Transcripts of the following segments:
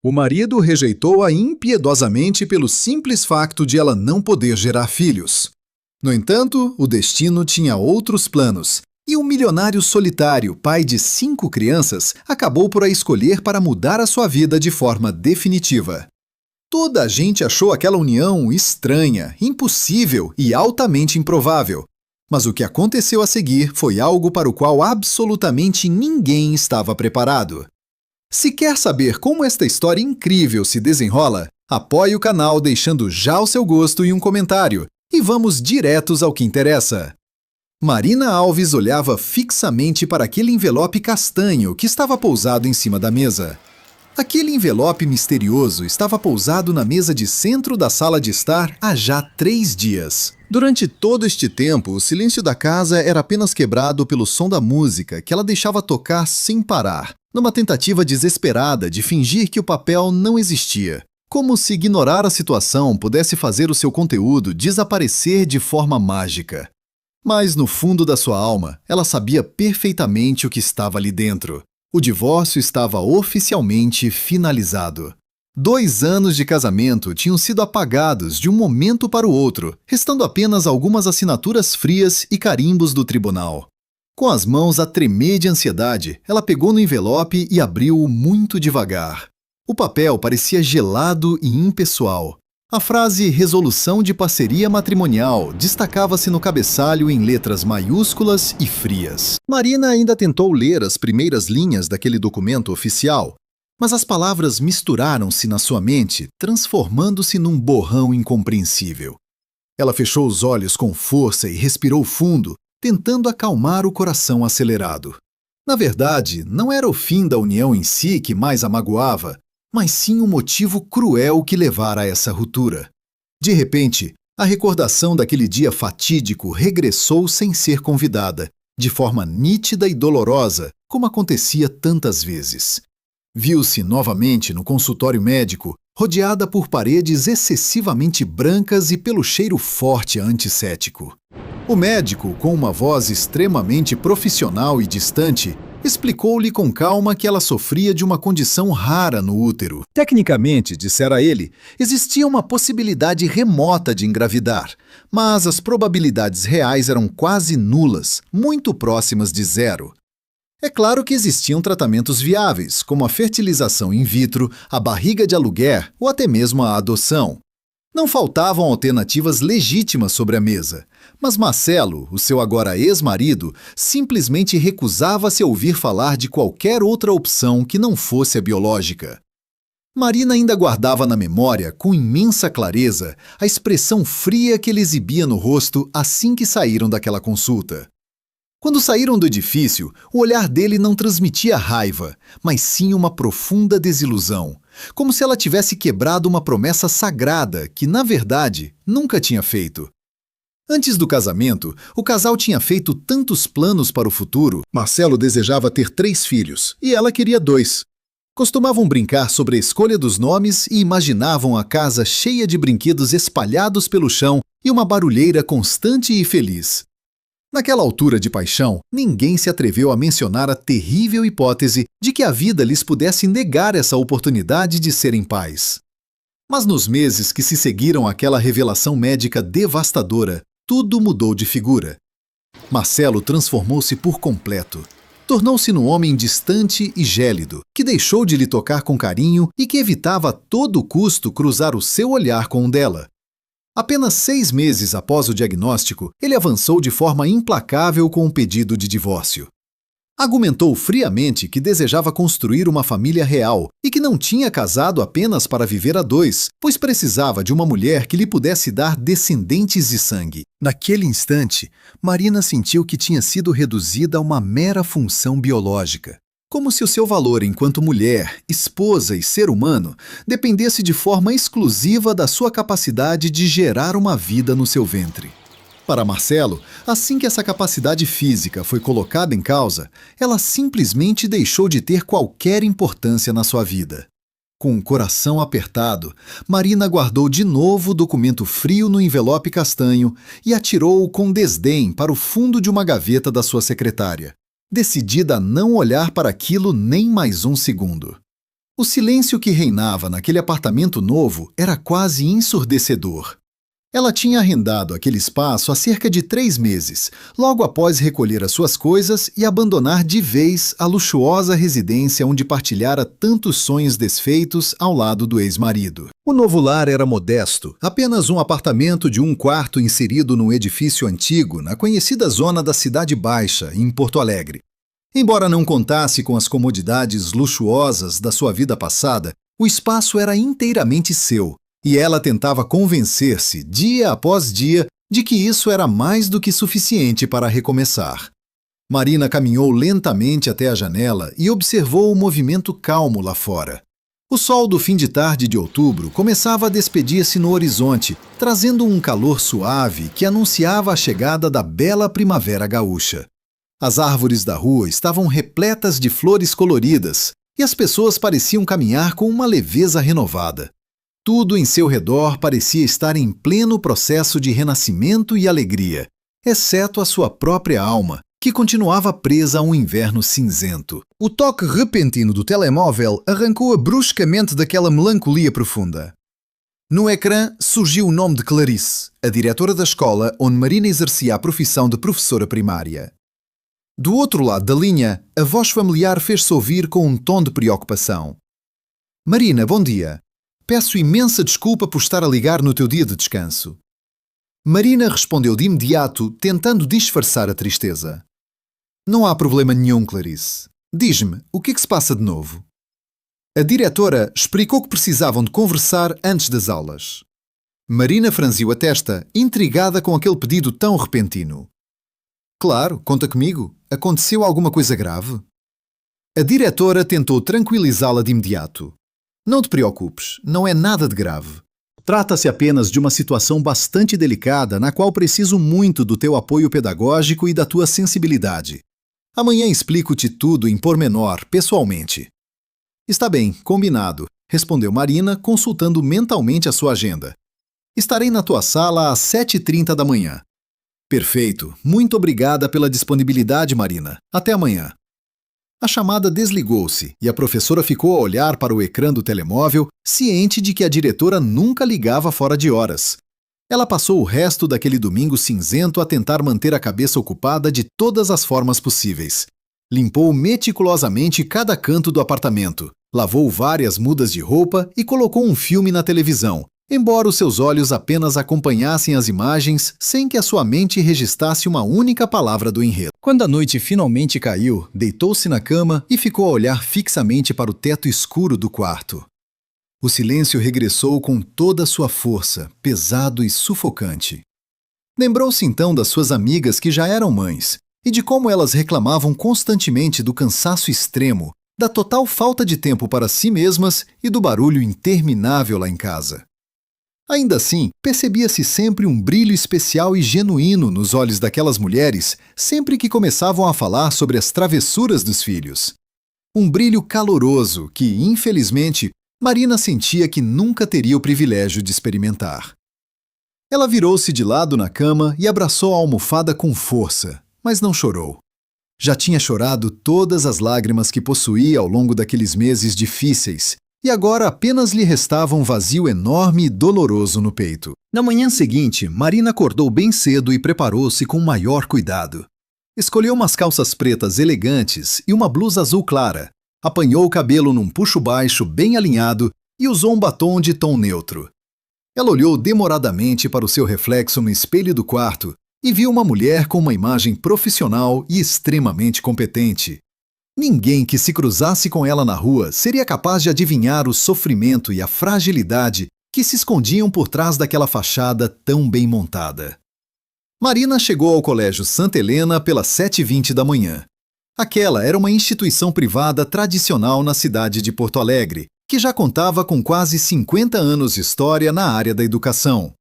O marido rejeitou-a impiedosamente pelo simples facto de ela não poder gerar filhos. No entanto, o destino tinha outros planos, e um milionário solitário, pai de 5 crianças, acabou por a escolher para mudar a sua vida de forma definitiva. Toda a gente achou aquela união estranha, impossível e altamente improvável. Mas o que aconteceu a seguir foi algo para o qual absolutamente ninguém estava preparado. Se quer saber como esta história incrível se desenrola, apoie o canal deixando já o seu gosto e um comentário, e vamos diretos ao que interessa. Marina Alves olhava fixamente para aquele envelope castanho que estava pousado em cima da mesa. Aquele envelope misterioso estava pousado na mesa de centro da sala de estar há já 3 dias. Durante todo este tempo, o silêncio da casa era apenas quebrado pelo som da música que ela deixava tocar sem parar, numa tentativa desesperada de fingir que o papel não existia, como se ignorar a situação pudesse fazer o seu conteúdo desaparecer de forma mágica. Mas no fundo da sua alma, ela sabia perfeitamente o que estava ali dentro. O divórcio estava oficialmente finalizado. 2 anos de casamento tinham sido apagados de um momento para o outro, restando apenas algumas assinaturas frias e carimbos do tribunal. Com as mãos a tremer de ansiedade, ela pegou no envelope e abriu-o muito devagar. O papel parecia gelado e impessoal. A frase resolução de parceria matrimonial destacava-se no cabeçalho em letras maiúsculas e frias. Marina ainda tentou ler as primeiras linhas daquele documento oficial, mas as palavras misturaram-se na sua mente, transformando-se num borrão incompreensível. Ela fechou os olhos com força e respirou fundo, tentando acalmar o coração acelerado. Na verdade, não era o fim da união em si que mais a magoava, mas sim o motivo cruel que levara a essa ruptura. De repente, a recordação daquele dia fatídico regressou sem ser convidada, de forma nítida e dolorosa, como acontecia tantas vezes. Viu-se novamente no consultório médico, rodeada por paredes excessivamente brancas e pelo cheiro forte antisséptico. O médico, com uma voz extremamente profissional e distante, explicou-lhe com calma que ela sofria de uma condição rara no útero. Tecnicamente, dissera ele, existia uma possibilidade remota de engravidar, mas as probabilidades reais eram quase nulas, muito próximas de zero. É claro que existiam tratamentos viáveis, como a fertilização in vitro, a barriga de aluguer ou até mesmo a adoção. Não faltavam alternativas legítimas sobre a mesa, mas Marcelo, o seu agora ex-marido, simplesmente recusava-se a ouvir falar de qualquer outra opção que não fosse a biológica. Marina ainda guardava na memória, com imensa clareza, a expressão fria que ele exibia no rosto assim que saíram daquela consulta. Quando saíram do edifício, o olhar dele não transmitia raiva, mas sim uma profunda desilusão, como se ela tivesse quebrado uma promessa sagrada que, na verdade, nunca tinha feito. Antes do casamento, o casal tinha feito tantos planos para o futuro. Marcelo desejava ter 3 filhos, e ela queria 2. Costumavam brincar sobre a escolha dos nomes e imaginavam a casa cheia de brinquedos espalhados pelo chão e uma barulheira constante e feliz. Naquela altura de paixão, ninguém se atreveu a mencionar a terrível hipótese de que a vida lhes pudesse negar essa oportunidade de serem pais. Mas nos meses que se seguiram àquela revelação médica devastadora, tudo mudou de figura. Marcelo transformou-se por completo. Tornou-se num homem distante e gélido, que deixou de lhe tocar com carinho e que evitava a todo custo cruzar o seu olhar com o dela. Apenas 6 meses após o diagnóstico, ele avançou de forma implacável com um pedido de divórcio. Argumentou friamente que desejava construir uma família real e que não tinha casado apenas para viver a 2, pois precisava de uma mulher que lhe pudesse dar descendentes de sangue. Naquele instante, Marina sentiu que tinha sido reduzida a uma mera função biológica. Como se o seu valor enquanto mulher, esposa e ser humano dependesse de forma exclusiva da sua capacidade de gerar uma vida no seu ventre. Para Marcelo, assim que essa capacidade física foi colocada em causa, ela simplesmente deixou de ter qualquer importância na sua vida. Com o coração apertado, Marina guardou de novo o documento frio no envelope castanho e atirou-o com desdém para o fundo de uma gaveta da sua secretária, decidida a não olhar para aquilo nem mais um segundo. O silêncio que reinava naquele apartamento novo era quase ensurdecedor. Ela tinha arrendado aquele espaço há cerca de 3 meses, logo após recolher as suas coisas e abandonar de vez a luxuosa residência onde partilhara tantos sonhos desfeitos ao lado do ex-marido. O novo lar era modesto, apenas um apartamento de 1 quarto inserido num edifício antigo na conhecida zona da Cidade Baixa, em Porto Alegre. Embora não contasse com as comodidades luxuosas da sua vida passada, o espaço era inteiramente seu. E ela tentava convencer-se, dia após dia, de que isso era mais do que suficiente para recomeçar. Marina caminhou lentamente até a janela e observou o movimento calmo lá fora. O sol do fim de tarde de outubro começava a despedir-se no horizonte, trazendo um calor suave que anunciava a chegada da bela primavera gaúcha. As árvores da rua estavam repletas de flores coloridas e as pessoas pareciam caminhar com uma leveza renovada. Tudo em seu redor parecia estar em pleno processo de renascimento e alegria, exceto a sua própria alma, que continuava presa a um inverno cinzento. O toque repentino do telemóvel arrancou-a bruscamente daquela melancolia profunda. No ecrã surgiu o nome de Clarice, a diretora da escola onde Marina exercia a profissão de professora primária. Do outro lado da linha, a voz familiar fez-se ouvir com um tom de preocupação. Marina, bom dia. Peço imensa desculpa por estar a ligar no teu dia de descanso. Marina respondeu de imediato, tentando disfarçar a tristeza. Não há problema nenhum, Clarice. Diz-me, o que é que se passa de novo? A diretora explicou que precisavam de conversar antes das aulas. Marina franziu a testa, intrigada com aquele pedido tão repentino. Claro, conta comigo. Aconteceu alguma coisa grave? A diretora tentou tranquilizá-la de imediato. Não te preocupes, não é nada de grave. Trata-se apenas de uma situação bastante delicada na qual preciso muito do teu apoio pedagógico e da tua sensibilidade. Amanhã explico-te tudo em pormenor, pessoalmente. Está bem, combinado, respondeu Marina, consultando mentalmente a sua agenda. Estarei na tua sala às 7h30 da manhã. Perfeito, muito obrigada pela disponibilidade, Marina. Até amanhã. A chamada desligou-se e a professora ficou a olhar para o ecrã do telemóvel, ciente de que a diretora nunca ligava fora de horas. Ela passou o resto daquele domingo cinzento a tentar manter a cabeça ocupada de todas as formas possíveis. Limpou meticulosamente cada canto do apartamento, lavou várias mudas de roupa e colocou um filme na televisão, embora os seus olhos apenas acompanhassem as imagens sem que a sua mente registrasse uma única palavra do enredo. Quando a noite finalmente caiu, deitou-se na cama e ficou a olhar fixamente para o teto escuro do quarto. O silêncio regressou com toda a sua força, pesado e sufocante. Lembrou-se então das suas amigas que já eram mães e de como elas reclamavam constantemente do cansaço extremo, da total falta de tempo para si mesmas e do barulho interminável lá em casa. Ainda assim, percebia-se sempre um brilho especial e genuíno nos olhos daquelas mulheres sempre que começavam a falar sobre as travessuras dos filhos. Um brilho caloroso que, infelizmente, Marina sentia que nunca teria o privilégio de experimentar. Ela virou-se de lado na cama e abraçou a almofada com força, mas não chorou. Já tinha chorado todas as lágrimas que possuía ao longo daqueles meses difíceis, e agora apenas lhe restava um vazio enorme e doloroso no peito. Na manhã seguinte, Marina acordou bem cedo e preparou-se com o maior cuidado. Escolheu umas calças pretas elegantes e uma blusa azul clara, apanhou o cabelo num puxo baixo bem alinhado e usou um batom de tom neutro. Ela olhou demoradamente para o seu reflexo no espelho do quarto e viu uma mulher com uma imagem profissional e extremamente competente. Ninguém que se cruzasse com ela na rua seria capaz de adivinhar o sofrimento e a fragilidade que se escondiam por trás daquela fachada tão bem montada. Marina chegou ao Colégio Santa Helena pelas 7h20 da manhã. Aquela era uma instituição privada tradicional na cidade de Porto Alegre, que já contava com quase 50 anos de história na área da educação.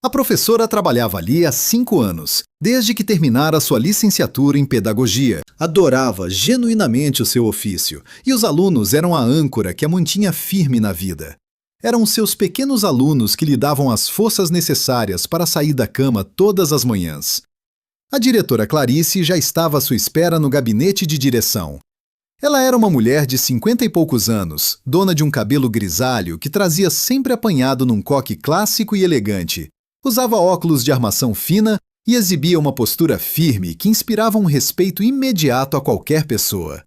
A professora trabalhava ali há 5 anos, desde que terminara sua licenciatura em pedagogia. Adorava genuinamente o seu ofício, e os alunos eram a âncora que a mantinha firme na vida. Eram seus pequenos alunos que lhe davam as forças necessárias para sair da cama todas as manhãs. A diretora Clarice já estava à sua espera no gabinete de direção. Ela era uma mulher de 50 e poucos anos, dona de um cabelo grisalho que trazia sempre apanhado num coque clássico e elegante. Usava óculos de armação fina e exibia uma postura firme que inspirava um respeito imediato a qualquer pessoa.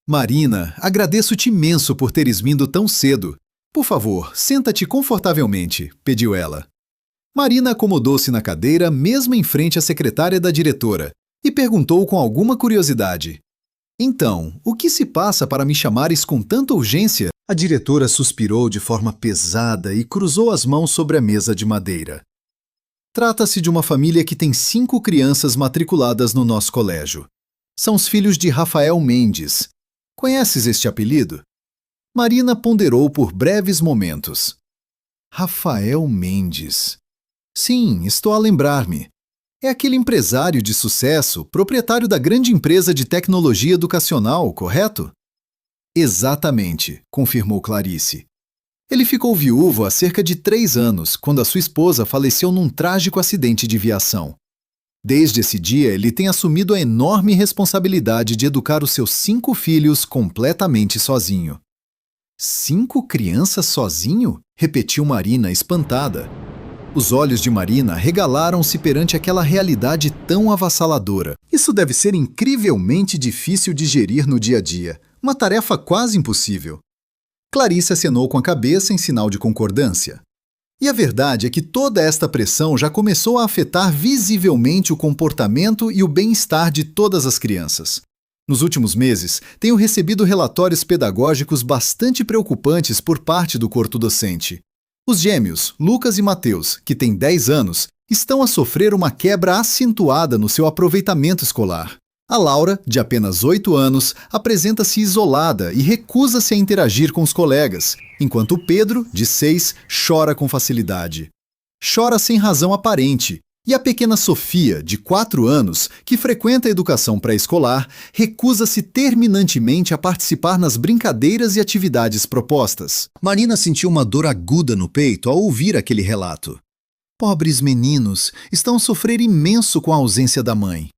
Marina, agradeço-te imenso por teres vindo tão cedo. Por favor, senta-te confortavelmente, pediu ela. Marina acomodou-se na cadeira, mesmo em frente à secretária da diretora, e perguntou com alguma curiosidade. Então, o que se passa para me chamares com tanta urgência? A diretora suspirou de forma pesada e cruzou as mãos sobre a mesa de madeira. Trata-se de uma família que tem 5 crianças matriculadas no nosso colégio. São os filhos de Rafael Mendes. Conheces este apelido? Marina ponderou por breves momentos. Rafael Mendes. Sim, estou a lembrar-me. É aquele empresário de sucesso, proprietário da grande empresa de tecnologia educacional, correto? Exatamente, confirmou Clarice. Ele ficou viúvo há cerca de 3 anos, quando a sua esposa faleceu num trágico acidente de viação. Desde esse dia, ele tem assumido a enorme responsabilidade de educar os seus 5 filhos completamente sozinho. 5 crianças sozinho? Repetiu Marina, espantada. Os olhos de Marina regalaram-se perante aquela realidade tão avassaladora. Isso deve ser incrivelmente difícil de gerir no dia a dia. Uma tarefa quase impossível. Clarice acenou com a cabeça em sinal de concordância. E a verdade é que toda esta pressão já começou a afetar visivelmente o comportamento e o bem-estar de todas as crianças. Nos últimos meses, tenho recebido relatórios pedagógicos bastante preocupantes por parte do corpo docente. Os gêmeos, Lucas e Mateus, que têm 10 anos, estão a sofrer uma quebra acentuada no seu aproveitamento escolar. A Laura, de apenas 8 anos, apresenta-se isolada e recusa-se a interagir com os colegas, enquanto o Pedro, de 6, chora com facilidade. Chora sem razão aparente, e a pequena Sofia, de 4 anos, que frequenta a educação pré-escolar, recusa-se terminantemente a participar nas brincadeiras e atividades propostas. Marina sentiu uma dor aguda no peito ao ouvir aquele relato. Pobres meninos, estão a sofrer imenso com a ausência da mãe.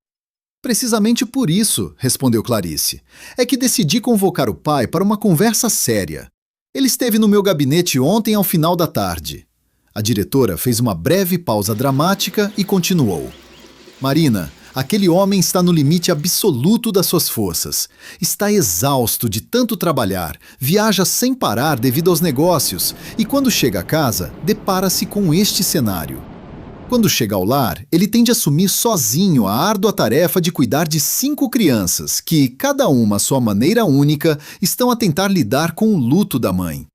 Precisamente por isso, respondeu Clarice, é que decidi convocar o pai para uma conversa séria. Ele esteve no meu gabinete ontem ao final da tarde. A diretora fez uma breve pausa dramática e continuou. Marina, aquele homem está no limite absoluto das suas forças. Está exausto de tanto trabalhar, viaja sem parar devido aos negócios e quando chega a casa, depara-se com este cenário. Quando chega ao lar, ele tem de assumir sozinho a árdua tarefa de cuidar de 5 crianças que, cada uma à sua maneira única, estão a tentar lidar com o luto da mãe.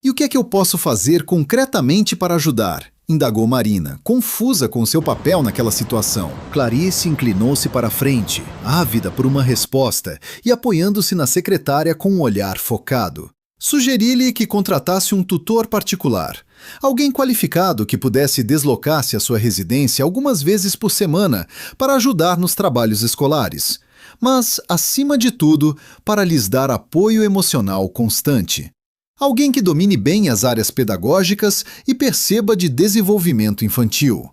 E o que é que eu posso fazer concretamente para ajudar? Indagou Marina, confusa com seu papel naquela situação. Clarice inclinou-se para a frente, ávida por uma resposta, e apoiando-se na secretária com um olhar focado. Sugeri-lhe que contratasse um tutor particular, alguém qualificado que pudesse deslocar-se à sua residência algumas vezes por semana para ajudar nos trabalhos escolares, mas, acima de tudo, para lhes dar apoio emocional constante. Alguém que domine bem as áreas pedagógicas e perceba de desenvolvimento infantil.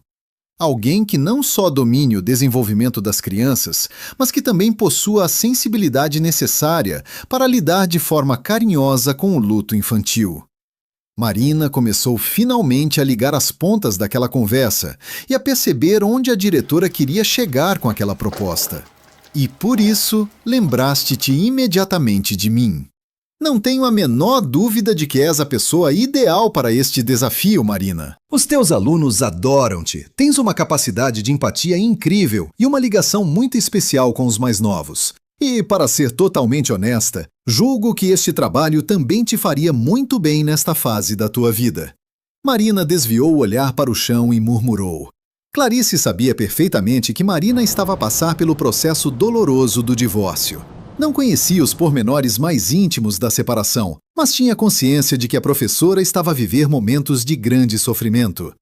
Alguém que não só domine o desenvolvimento das crianças, mas que também possua a sensibilidade necessária para lidar de forma carinhosa com o luto infantil. Marina começou finalmente a ligar as pontas daquela conversa e a perceber onde a diretora queria chegar com aquela proposta. E por isso, lembraste-te imediatamente de mim. Não tenho a menor dúvida de que és a pessoa ideal para este desafio, Marina. Os teus alunos adoram-te, tens uma capacidade de empatia incrível e uma ligação muito especial com os mais novos. E, para ser totalmente honesta, julgo que este trabalho também te faria muito bem nesta fase da tua vida. Marina desviou o olhar para o chão e murmurou. Clarice sabia perfeitamente que Marina estava a passar pelo processo doloroso do divórcio. Não conhecia os pormenores mais íntimos da separação, mas tinha consciência de que a professora estava a viver momentos de grande sofrimento.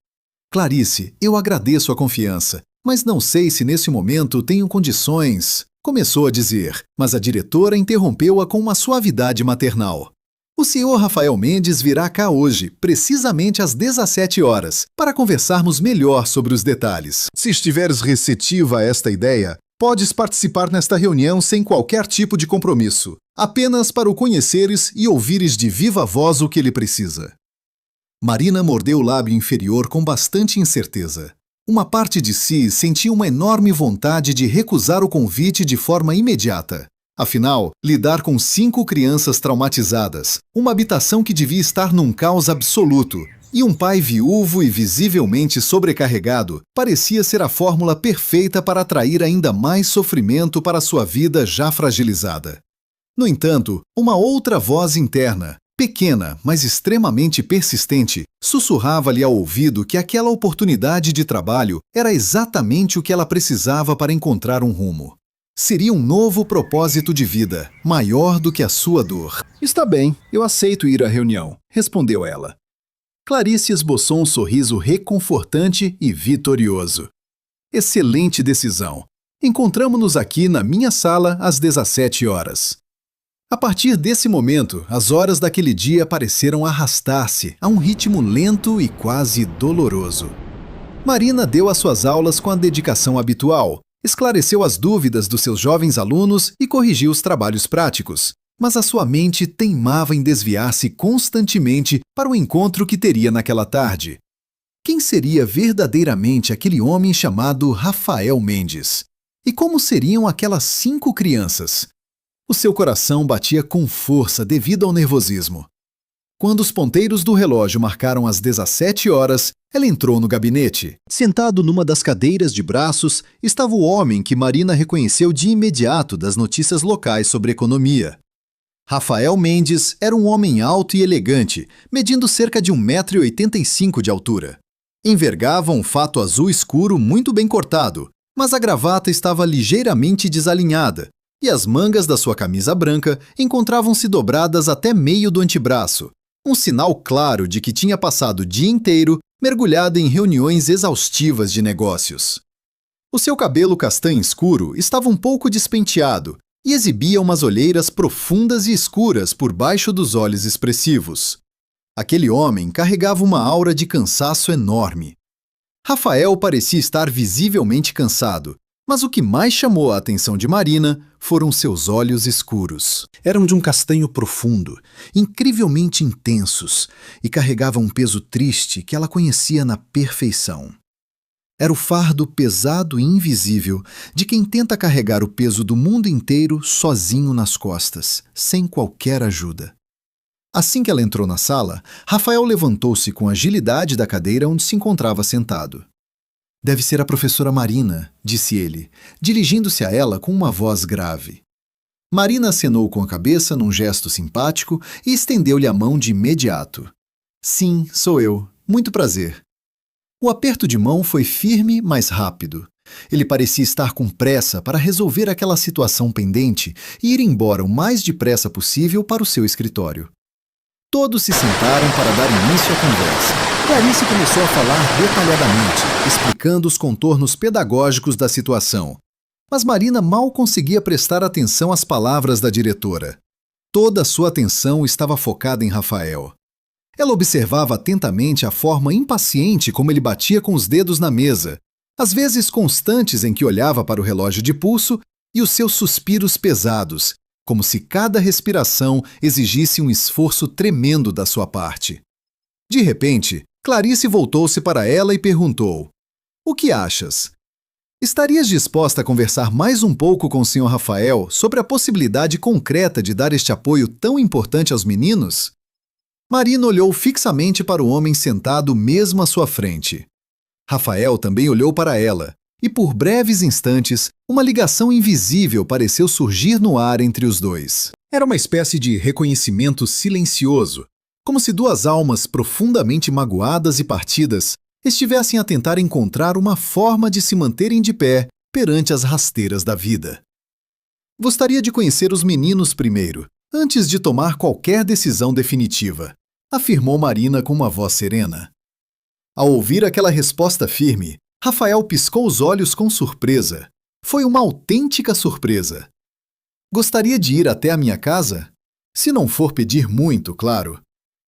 Clarice, eu agradeço a confiança, mas não sei se nesse momento tenho condições, começou a dizer, mas a diretora interrompeu-a com uma suavidade maternal. O senhor Rafael Mendes virá cá hoje, precisamente às 17 horas, para conversarmos melhor sobre os detalhes. Se estiveres receptiva a esta ideia, Podes participar nesta reunião sem qualquer tipo de compromisso, apenas para o conheceres e ouvires de viva voz o que ele precisa. Marina mordeu o lábio inferior com bastante incerteza. Uma parte de si sentia uma enorme vontade de recusar o convite de forma imediata. Afinal, lidar com 5 crianças traumatizadas, uma habitação que devia estar num caos absoluto, e um pai viúvo e visivelmente sobrecarregado parecia ser a fórmula perfeita para atrair ainda mais sofrimento para sua vida já fragilizada. No entanto, uma outra voz interna, pequena, mas extremamente persistente, sussurrava-lhe ao ouvido que aquela oportunidade de trabalho era exatamente o que ela precisava para encontrar um rumo. Seria um novo propósito de vida, maior do que a sua dor. Está bem, eu aceito ir à reunião, respondeu ela. Clarice esboçou um sorriso reconfortante e vitorioso. Excelente decisão. Encontramo-nos aqui na minha sala às 17 horas. A partir desse momento, as horas daquele dia pareceram arrastar-se a um ritmo lento e quase doloroso. Marina deu as suas aulas com a dedicação habitual, esclareceu as dúvidas dos seus jovens alunos e corrigiu os trabalhos práticos. Mas a sua mente teimava em desviar-se constantemente para o encontro que teria naquela tarde. Quem seria verdadeiramente aquele homem chamado Rafael Mendes? E como seriam aquelas 5 crianças? O seu coração batia com força devido ao nervosismo. Quando os ponteiros do relógio marcaram as 17 horas, ela entrou no gabinete. Sentado numa das cadeiras de braços, estava o homem que Marina reconheceu de imediato das notícias locais sobre economia. Rafael Mendes era um homem alto e elegante, medindo cerca de 1,85 m de altura. Envergava um fato azul escuro muito bem cortado, mas a gravata estava ligeiramente desalinhada, e as mangas da sua camisa branca encontravam-se dobradas até meio do antebraço, um sinal claro de que tinha passado o dia inteiro mergulhado em reuniões exaustivas de negócios. O seu cabelo castanho escuro estava um pouco despenteado, e exibia umas olheiras profundas e escuras por baixo dos olhos expressivos. Aquele homem carregava uma aura de cansaço enorme. Rafael parecia estar visivelmente cansado, mas o que mais chamou a atenção de Marina foram seus olhos escuros. Eram de um castanho profundo, incrivelmente intensos, e carregavam um peso triste que ela conhecia na perfeição. Era o fardo pesado e invisível de quem tenta carregar o peso do mundo inteiro sozinho nas costas, sem qualquer ajuda. Assim que ela entrou na sala, Rafael levantou-se com agilidade da cadeira onde se encontrava sentado. "Deve ser a professora Marina", disse ele, dirigindo-se a ela com uma voz grave. Marina acenou com a cabeça num gesto simpático e estendeu-lhe a mão de imediato. "Sim, sou eu. Muito prazer." O aperto de mão foi firme, mas rápido. Ele parecia estar com pressa para resolver aquela situação pendente e ir embora o mais depressa possível para o seu escritório. Todos se sentaram para dar início à conversa. Clarice começou a falar detalhadamente, explicando os contornos pedagógicos da situação. Mas Marina mal conseguia prestar atenção às palavras da diretora. Toda a sua atenção estava focada em Rafael. Ela observava atentamente a forma impaciente como ele batia com os dedos na mesa, as vezes constantes em que olhava para o relógio de pulso e os seus suspiros pesados, como se cada respiração exigisse um esforço tremendo da sua parte. De repente, Clarice voltou-se para ela e perguntou: "O que achas? Estarias disposta a conversar mais um pouco com o Sr. Rafael sobre a possibilidade concreta de dar este apoio tão importante aos meninos?" Marina olhou fixamente para o homem sentado mesmo à sua frente. Rafael também olhou para ela, e por breves instantes, uma ligação invisível pareceu surgir no ar entre os dois. Era uma espécie de reconhecimento silencioso, como se duas almas profundamente magoadas e partidas estivessem a tentar encontrar uma forma de se manterem de pé perante as rasteiras da vida. "Gostaria de conhecer os meninos primeiro, antes de tomar qualquer decisão definitiva", afirmou Marina com uma voz serena. Ao ouvir aquela resposta firme, Rafael piscou os olhos com surpresa. Foi uma autêntica surpresa. "Gostaria de ir até a minha casa? Se não for pedir muito, claro.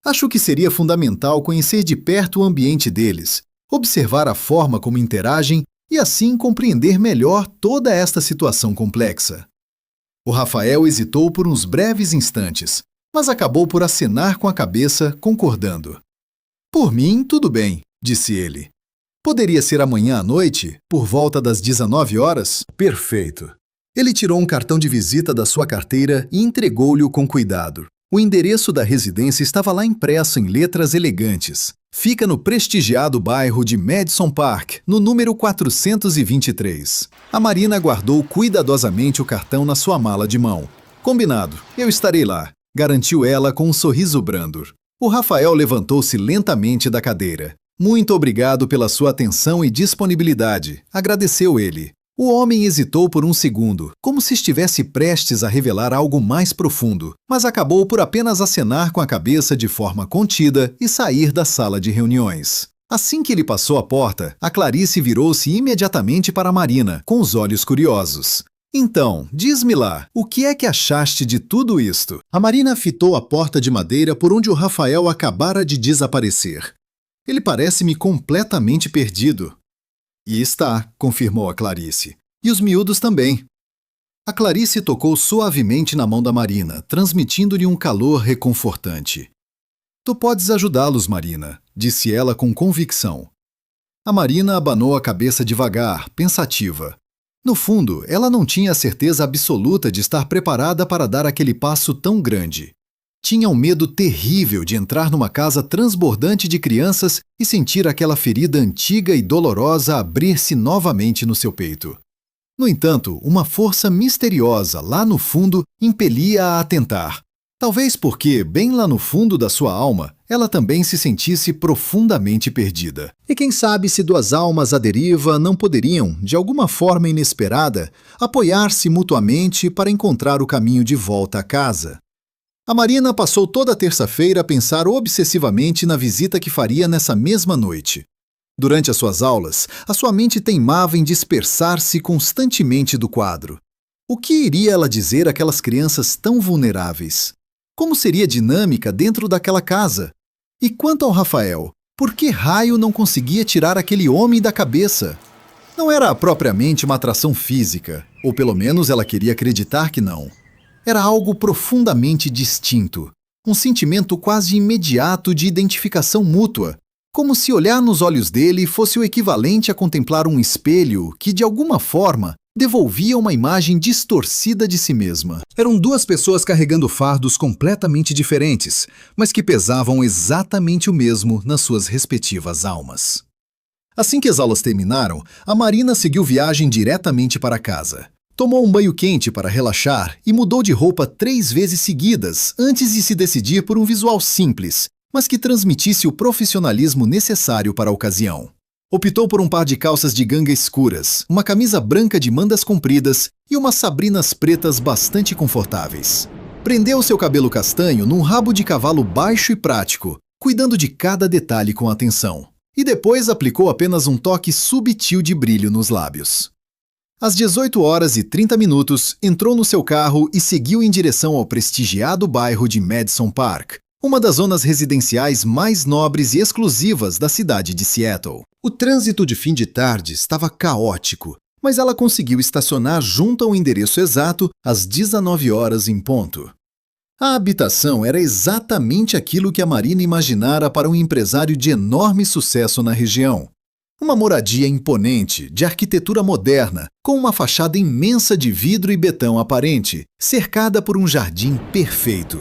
Acho que seria fundamental conhecer de perto o ambiente deles, observar a forma como interagem e assim compreender melhor toda esta situação complexa. O Rafael hesitou por uns breves instantes, mas acabou por acenar com a cabeça, concordando. Por mim, tudo bem, disse ele. Poderia ser amanhã à noite, por volta das 19 horas? Perfeito. Ele tirou um cartão de visita da sua carteira e entregou-lhe-o com cuidado. O endereço da residência estava lá impresso em letras elegantes. Fica no prestigiado bairro de Madison Park, no número 423. A Marina guardou cuidadosamente o cartão na sua mala de mão. Combinado, eu estarei lá, garantiu ela com um sorriso brando. O Rafael levantou-se lentamente da cadeira. Muito obrigado pela sua atenção e disponibilidade, agradeceu ele. O homem hesitou por um segundo, como se estivesse prestes a revelar algo mais profundo, mas acabou por apenas acenar com a cabeça de forma contida e sair da sala de reuniões. Assim que ele passou a porta, a Clarice virou-se imediatamente para a Marina, com os olhos curiosos. Então, diz-me lá, o que é que achaste de tudo isto? A Marina fitou a porta de madeira por onde o Rafael acabara de desaparecer. Ele parece-me completamente perdido. E está, confirmou a Clarice. E os miúdos também. A Clarice tocou suavemente na mão da Marina, transmitindo-lhe um calor reconfortante. Tu podes ajudá-los, Marina, disse ela com convicção. A Marina abanou a cabeça devagar, pensativa. No fundo, ela não tinha a certeza absoluta de estar preparada para dar aquele passo tão grande. Tinha um medo terrível de entrar numa casa transbordante de crianças e sentir aquela ferida antiga e dolorosa abrir-se novamente no seu peito. No entanto, uma força misteriosa lá no fundo impelia-a a tentar. Talvez porque, bem lá no fundo da sua alma, ela também se sentisse profundamente perdida. E quem sabe se duas almas à deriva não poderiam, de alguma forma inesperada, apoiar-se mutuamente para encontrar o caminho de volta à casa. A Marina passou toda a terça-feira a pensar obsessivamente na visita que faria nessa mesma noite. Durante as suas aulas, a sua mente teimava em dispersar-se constantemente do quadro. O que iria ela dizer àquelas crianças tão vulneráveis? Como seria a dinâmica dentro daquela casa? E quanto ao Rafael, por que raio não conseguia tirar aquele homem da cabeça? Não era propriamente uma atração física, ou pelo menos ela queria acreditar que não. Era algo profundamente distinto, um sentimento quase imediato de identificação mútua, como se olhar nos olhos dele fosse o equivalente a contemplar um espelho que, de alguma forma, devolvia uma imagem distorcida de si mesma. Eram duas pessoas carregando fardos completamente diferentes, mas que pesavam exatamente o mesmo nas suas respectivas almas. Assim que as aulas terminaram, a Marina seguiu viagem diretamente para casa. Tomou um banho quente para relaxar e mudou de roupa 3 vezes seguidas antes de se decidir por um visual simples, mas que transmitisse o profissionalismo necessário para a ocasião. Optou por um par de calças de ganga escuras, uma camisa branca de mangas compridas e umas sabrinas pretas bastante confortáveis. Prendeu seu cabelo castanho num rabo de cavalo baixo e prático, cuidando de cada detalhe com atenção. E depois aplicou apenas um toque subtil de brilho nos lábios. Às 18h30, entrou no seu carro e seguiu em direção ao prestigiado bairro de Madison Park, uma das zonas residenciais mais nobres e exclusivas da cidade de Seattle. O trânsito de fim de tarde estava caótico, mas ela conseguiu estacionar junto ao endereço exato às 19 horas em ponto. A habitação era exatamente aquilo que a Marina imaginara para um empresário de enorme sucesso na região. Uma moradia imponente, de arquitetura moderna, com uma fachada imensa de vidro e betão aparente, cercada por um jardim perfeito.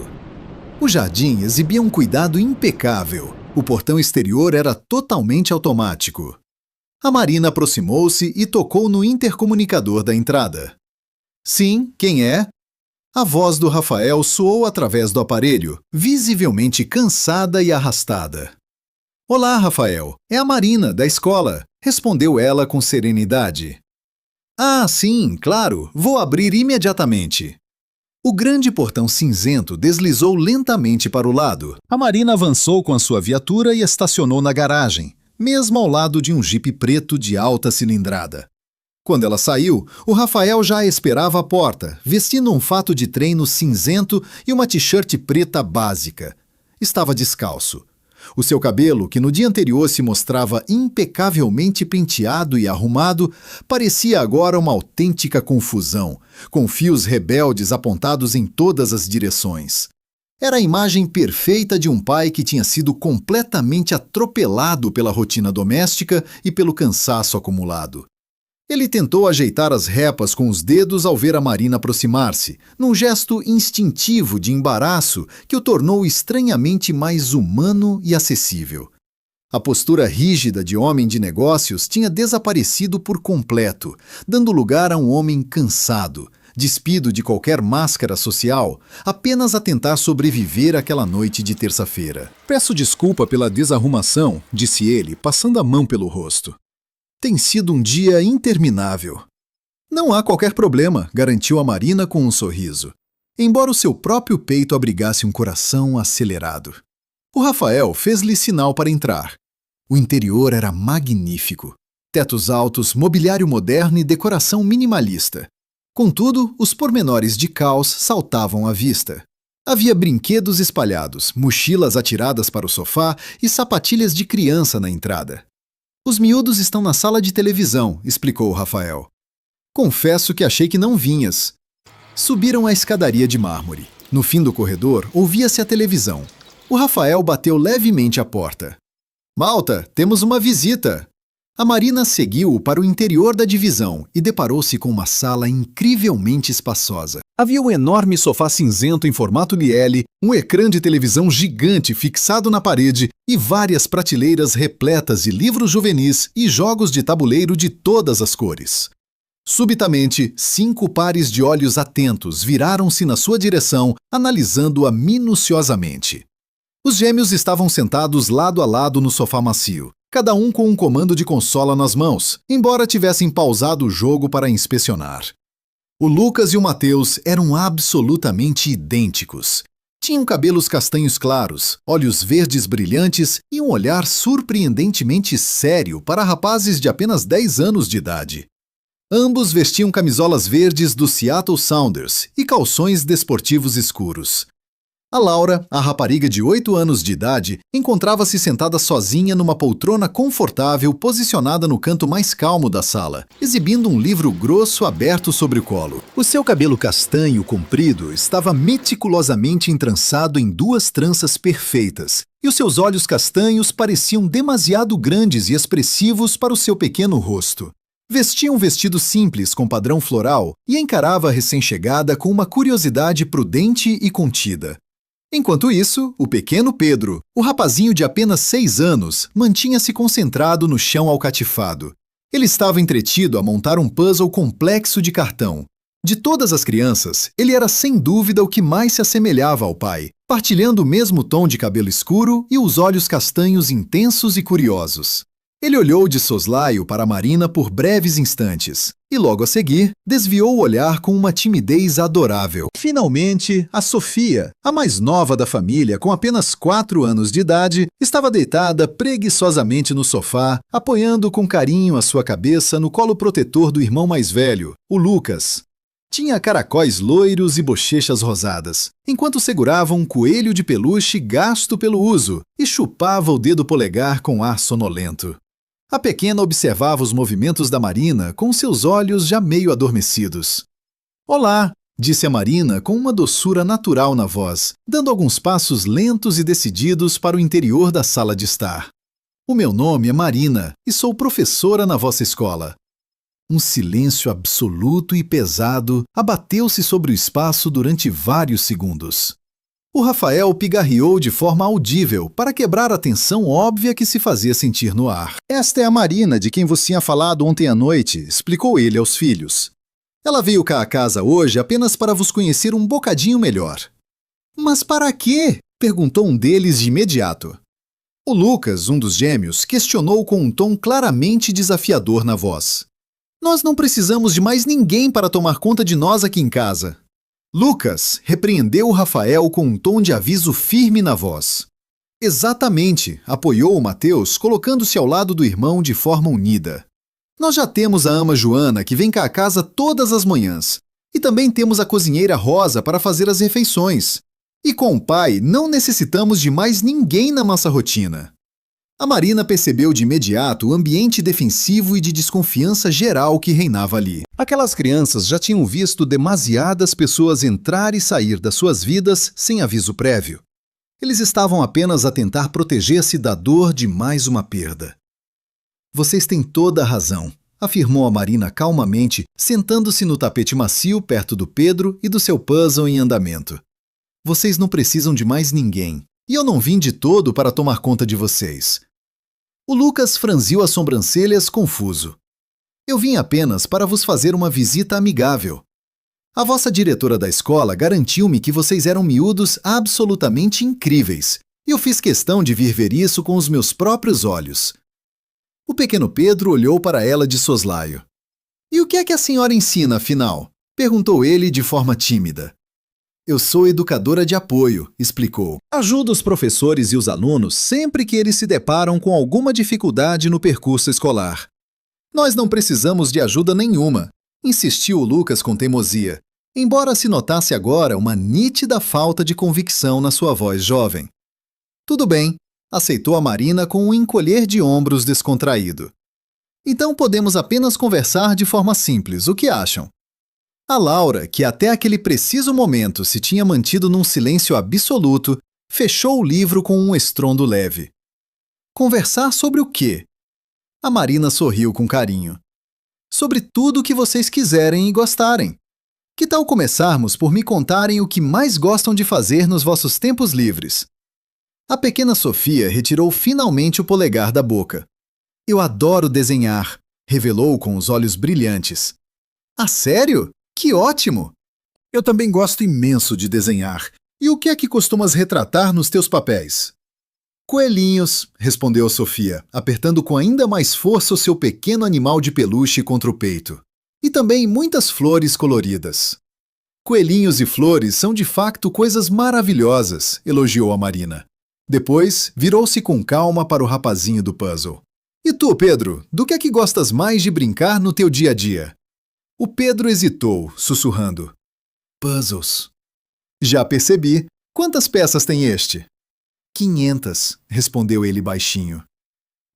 O jardim exibia um cuidado impecável. O portão exterior era totalmente automático. A Marina aproximou-se e tocou no intercomunicador da entrada. Sim, quem é? A voz do Rafael soou através do aparelho, visivelmente cansada e arrastada. Olá, Rafael. É a Marina, da escola, respondeu ela com serenidade. Ah, sim, claro. Vou abrir imediatamente. O grande portão cinzento deslizou lentamente para o lado. A Marina avançou com a sua viatura e estacionou na garagem, mesmo ao lado de um jipe preto de alta cilindrada. Quando ela saiu, o Rafael já a esperava à porta, vestindo um fato de treino cinzento e uma t-shirt preta básica. Estava descalço. O seu cabelo, que no dia anterior se mostrava impecavelmente penteado e arrumado, parecia agora uma autêntica confusão, com fios rebeldes apontados em todas as direções. Era a imagem perfeita de um pai que tinha sido completamente atropelado pela rotina doméstica e pelo cansaço acumulado. Ele tentou ajeitar as repas com os dedos ao ver a Marina aproximar-se, num gesto instintivo de embaraço que o tornou estranhamente mais humano e acessível. A postura rígida de homem de negócios tinha desaparecido por completo, dando lugar a um homem cansado, despido de qualquer máscara social, apenas a tentar sobreviver àquela noite de terça-feira. Peço desculpa pela desarrumação, disse ele, passando a mão pelo rosto. Tem sido um dia interminável. Não há qualquer problema, garantiu a Marina com um sorriso, embora o seu próprio peito abrigasse um coração acelerado. O Rafael fez-lhe sinal para entrar. O interior era magnífico. Tetos altos, mobiliário moderno e decoração minimalista. Contudo, os pormenores de caos saltavam à vista. Havia brinquedos espalhados, mochilas atiradas para o sofá e sapatilhas de criança na entrada. Os miúdos estão na sala de televisão, explicou Rafael. Confesso que achei que não vinhas. Subiram a escadaria de mármore. No fim do corredor, ouvia-se a televisão. O Rafael bateu levemente à porta. Malta, temos uma visita! A Marina seguiu-o para o interior da divisão e deparou-se com uma sala incrivelmente espaçosa. Havia um enorme sofá cinzento em formato Liele, um ecrã de televisão gigante fixado na parede e várias prateleiras repletas de livros juvenis e jogos de tabuleiro de todas as cores. Subitamente, 5 pares de olhos atentos viraram-se na sua direção, analisando-a minuciosamente. Os gêmeos estavam sentados lado a lado no sofá macio, cada um com um comando de consola nas mãos, embora tivessem pausado o jogo para inspecionar. O Lucas e o Mateus eram absolutamente idênticos. Tinham cabelos castanhos claros, olhos verdes brilhantes e um olhar surpreendentemente sério para rapazes de apenas 10 anos de idade. Ambos vestiam camisolas verdes do Seattle Sounders e calções desportivos escuros. A Laura, a rapariga de 8 anos de idade, encontrava-se sentada sozinha numa poltrona confortável posicionada no canto mais calmo da sala, exibindo um livro grosso aberto sobre o colo. O seu cabelo castanho comprido estava meticulosamente entrançado em 2 tranças perfeitas, e os seus olhos castanhos pareciam demasiado grandes e expressivos para o seu pequeno rosto. Vestia um vestido simples com padrão floral e encarava a recém-chegada com uma curiosidade prudente e contida. Enquanto isso, o pequeno Pedro, o rapazinho de apenas 6 anos, mantinha-se concentrado no chão alcatifado. Ele estava entretido a montar um puzzle complexo de cartão. De todas as crianças, ele era sem dúvida o que mais se assemelhava ao pai, partilhando o mesmo tom de cabelo escuro e os olhos castanhos intensos e curiosos. Ele olhou de soslaio para a Marina por breves instantes e, logo a seguir, desviou o olhar com uma timidez adorável. Finalmente, a Sofia, a mais nova da família, com apenas 4 anos de idade, estava deitada preguiçosamente no sofá, apoiando com carinho a sua cabeça no colo protetor do irmão mais velho, o Lucas. Tinha caracóis loiros e bochechas rosadas, enquanto segurava um coelho de peluche gasto pelo uso e chupava o dedo polegar com ar sonolento. A pequena observava os movimentos da Marina com seus olhos já meio adormecidos. Olá, disse a Marina com uma doçura natural na voz, dando alguns passos lentos e decididos para o interior da sala de estar. O meu nome é Marina e sou professora na vossa escola. Um silêncio absoluto e pesado abateu-se sobre o espaço durante vários segundos. O Rafael pigarreou de forma audível para quebrar a tensão óbvia que se fazia sentir no ar. Esta é a Marina de quem você tinha falado ontem à noite, explicou ele aos filhos. Ela veio cá a casa hoje apenas para vos conhecer um bocadinho melhor. Mas para quê? Perguntou um deles de imediato. O Lucas, um dos gêmeos, questionou com um tom claramente desafiador na voz. Nós não precisamos de mais ninguém para tomar conta de nós aqui em casa. Lucas repreendeu o Rafael com um tom de aviso firme na voz. Exatamente, apoiou o Mateus, colocando-se ao lado do irmão de forma unida. Nós já temos a ama Joana, que vem cá a casa todas as manhãs. E também temos a cozinheira Rosa para fazer as refeições. E com o pai, não necessitamos de mais ninguém na nossa rotina. A Marina percebeu de imediato o ambiente defensivo e de desconfiança geral que reinava ali. Aquelas crianças já tinham visto demasiadas pessoas entrar e sair das suas vidas sem aviso prévio. Eles estavam apenas a tentar proteger-se da dor de mais uma perda. Vocês têm toda a razão, afirmou a Marina calmamente, sentando-se no tapete macio perto do Pedro e do seu puzzle em andamento. Vocês não precisam de mais ninguém, e eu não vim de todo para tomar conta de vocês. O Lucas franziu as sobrancelhas confuso. Eu vim apenas para vos fazer uma visita amigável. A vossa diretora da escola garantiu-me que vocês eram miúdos absolutamente incríveis, e eu fiz questão de vir ver isso com os meus próprios olhos. O pequeno Pedro olhou para ela de soslaio. E o que é que a senhora ensina, afinal? Perguntou ele de forma tímida. Eu sou educadora de apoio, explicou. Ajudo os professores e os alunos sempre que eles se deparam com alguma dificuldade no percurso escolar. Nós não precisamos de ajuda nenhuma, insistiu o Lucas com teimosia, embora se notasse agora uma nítida falta de convicção na sua voz jovem. Tudo bem, aceitou a Marina com um encolher de ombros descontraído. Então podemos apenas conversar de forma simples, o que acham? A Laura, que até aquele preciso momento se tinha mantido num silêncio absoluto, fechou o livro com um estrondo leve. Conversar sobre o quê? A Marina sorriu com carinho. Sobre tudo o que vocês quiserem e gostarem. Que tal começarmos por me contarem o que mais gostam de fazer nos vossos tempos livres? A pequena Sofia retirou finalmente o polegar da boca. Eu adoro desenhar, revelou com os olhos brilhantes. Ah, sério? Que ótimo! Eu também gosto imenso de desenhar. E o que é que costumas retratar nos teus papéis? Coelhinhos, respondeu Sofia, apertando com ainda mais força o seu pequeno animal de peluche contra o peito. E também muitas flores coloridas. Coelhinhos e flores são de facto coisas maravilhosas, elogiou a Marina. Depois, virou-se com calma para o rapazinho do puzzle. E tu, Pedro, do que é que gostas mais de brincar no teu dia a dia? O Pedro hesitou, sussurrando. Puzzles. Já percebi. Quantas peças tem este? 500, respondeu ele baixinho.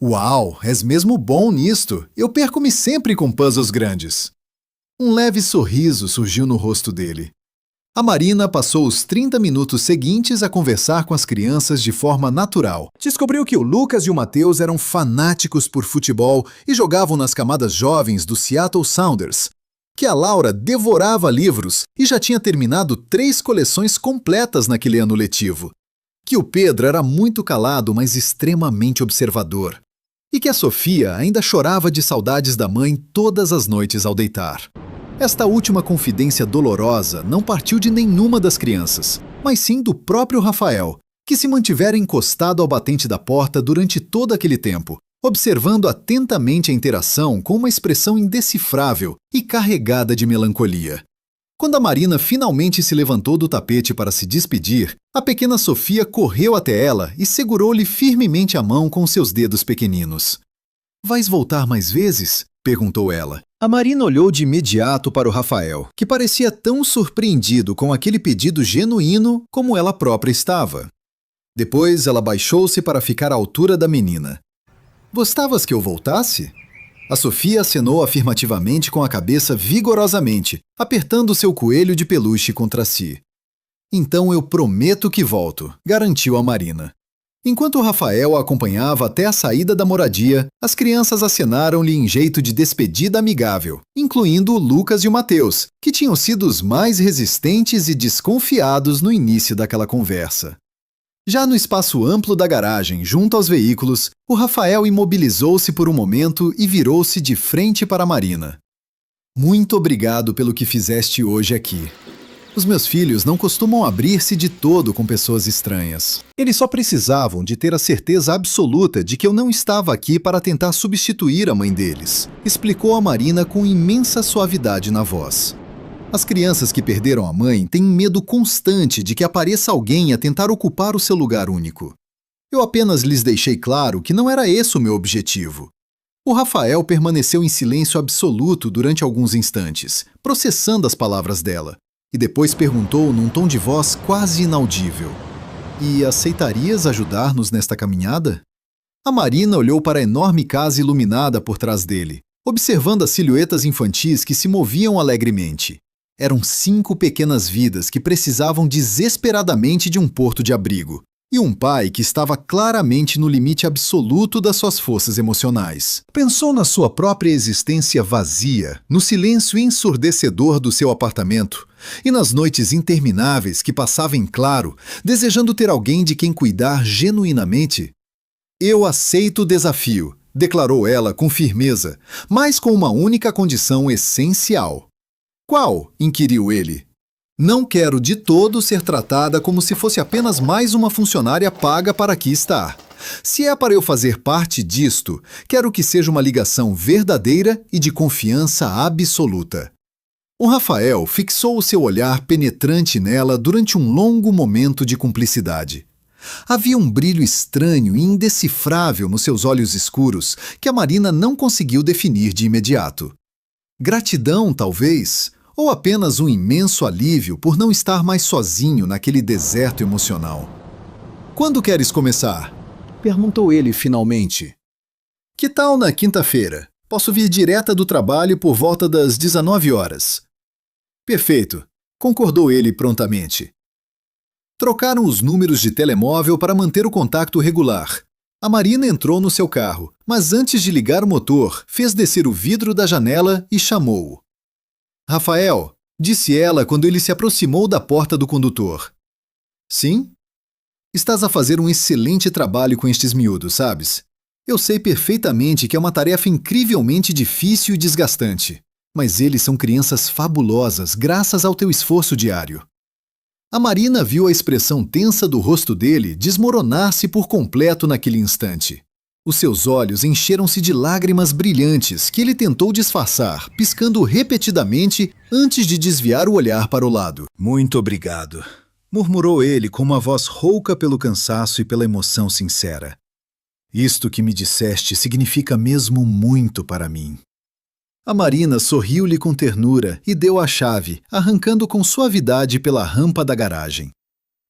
Uau, és mesmo bom nisto. Eu perco-me sempre com puzzles grandes. Um leve sorriso surgiu no rosto dele. A Marina passou os 30 minutos seguintes a conversar com as crianças de forma natural. Descobriu que o Lucas e o Matheus eram fanáticos por futebol e jogavam nas camadas jovens do Seattle Sounders, que a Laura devorava livros e já tinha terminado 3 coleções completas naquele ano letivo, que o Pedro era muito calado, mas extremamente observador, e que a Sofia ainda chorava de saudades da mãe todas as noites ao deitar. Esta última confidência dolorosa não partiu de nenhuma das crianças, mas sim do próprio Rafael, que se mantivera encostado ao batente da porta durante todo aquele tempo, observando atentamente a interação com uma expressão indecifrável e carregada de melancolia. Quando a Marina finalmente se levantou do tapete para se despedir, a pequena Sofia correu até ela e segurou-lhe firmemente a mão com seus dedos pequeninos. — Vais voltar mais vezes? Perguntou ela. A Marina olhou de imediato para o Rafael, que parecia tão surpreendido com aquele pedido genuíno como ela própria estava. Depois ela baixou-se para ficar à altura da menina. Gostavas que eu voltasse? A Sofia acenou afirmativamente com a cabeça vigorosamente, apertando seu coelho de peluche contra si. Então eu prometo que volto, garantiu a Marina. Enquanto o Rafael a acompanhava até a saída da moradia, as crianças acenaram-lhe em jeito de despedida amigável, incluindo o Lucas e o Matheus, que tinham sido os mais resistentes e desconfiados no início daquela conversa. Já no espaço amplo da garagem, junto aos veículos, o Rafael imobilizou-se por um momento e virou-se de frente para a Marina. Muito obrigado pelo que fizeste hoje aqui. Os meus filhos não costumam abrir-se de todo com pessoas estranhas. Eles só precisavam de ter a certeza absoluta de que eu não estava aqui para tentar substituir a mãe deles, explicou a Marina com imensa suavidade na voz. As crianças que perderam a mãe têm medo constante de que apareça alguém a tentar ocupar o seu lugar único. Eu apenas lhes deixei claro que não era esse o meu objetivo. O Rafael permaneceu em silêncio absoluto durante alguns instantes, processando as palavras dela, e depois perguntou num tom de voz quase inaudível: "E aceitarias ajudar-nos nesta caminhada?" A Marina olhou para a enorme casa iluminada por trás dele, observando as silhuetas infantis que se moviam alegremente. Eram 5 pequenas vidas que precisavam desesperadamente de um porto de abrigo, e um pai que estava claramente no limite absoluto das suas forças emocionais. Pensou na sua própria existência vazia, no silêncio ensurdecedor do seu apartamento e nas noites intermináveis que passava em claro, desejando ter alguém de quem cuidar genuinamente. "Eu aceito o desafio", declarou ela com firmeza, mas com uma única condição essencial. "Qual?", inquiriu ele. "Não quero de todo ser tratada como se fosse apenas mais uma funcionária paga para aqui estar. Se é para eu fazer parte disto, quero que seja uma ligação verdadeira e de confiança absoluta." O Rafael fixou o seu olhar penetrante nela durante um longo momento de cumplicidade. Havia um brilho estranho e indecifrável nos seus olhos escuros que a Marina não conseguiu definir de imediato. Gratidão, talvez, ou apenas um imenso alívio por não estar mais sozinho naquele deserto emocional. "Quando queres começar?", perguntou ele finalmente. "Que tal na quinta-feira? Posso vir direta do trabalho por volta das 19 horas. "Perfeito", concordou ele prontamente. Trocaram os números de telemóvel para manter o contato regular. A Marina entrou no seu carro, mas antes de ligar o motor, fez descer o vidro da janela e chamou-o. "Rafael", disse ela quando ele se aproximou da porta do condutor. "Sim? Estás a fazer um excelente trabalho com estes miúdos, sabes? Eu sei perfeitamente que é uma tarefa incrivelmente difícil e desgastante, mas eles são crianças fabulosas graças ao teu esforço diário." A Marina viu a expressão tensa do rosto dele desmoronar-se por completo naquele instante. Os seus olhos encheram-se de lágrimas brilhantes que ele tentou disfarçar, piscando repetidamente antes de desviar o olhar para o lado. "Muito obrigado", murmurou ele com uma voz rouca pelo cansaço e pela emoção sincera. "Isto que me disseste significa mesmo muito para mim." A Marina sorriu-lhe com ternura e deu a chave, arrancando com suavidade pela rampa da garagem.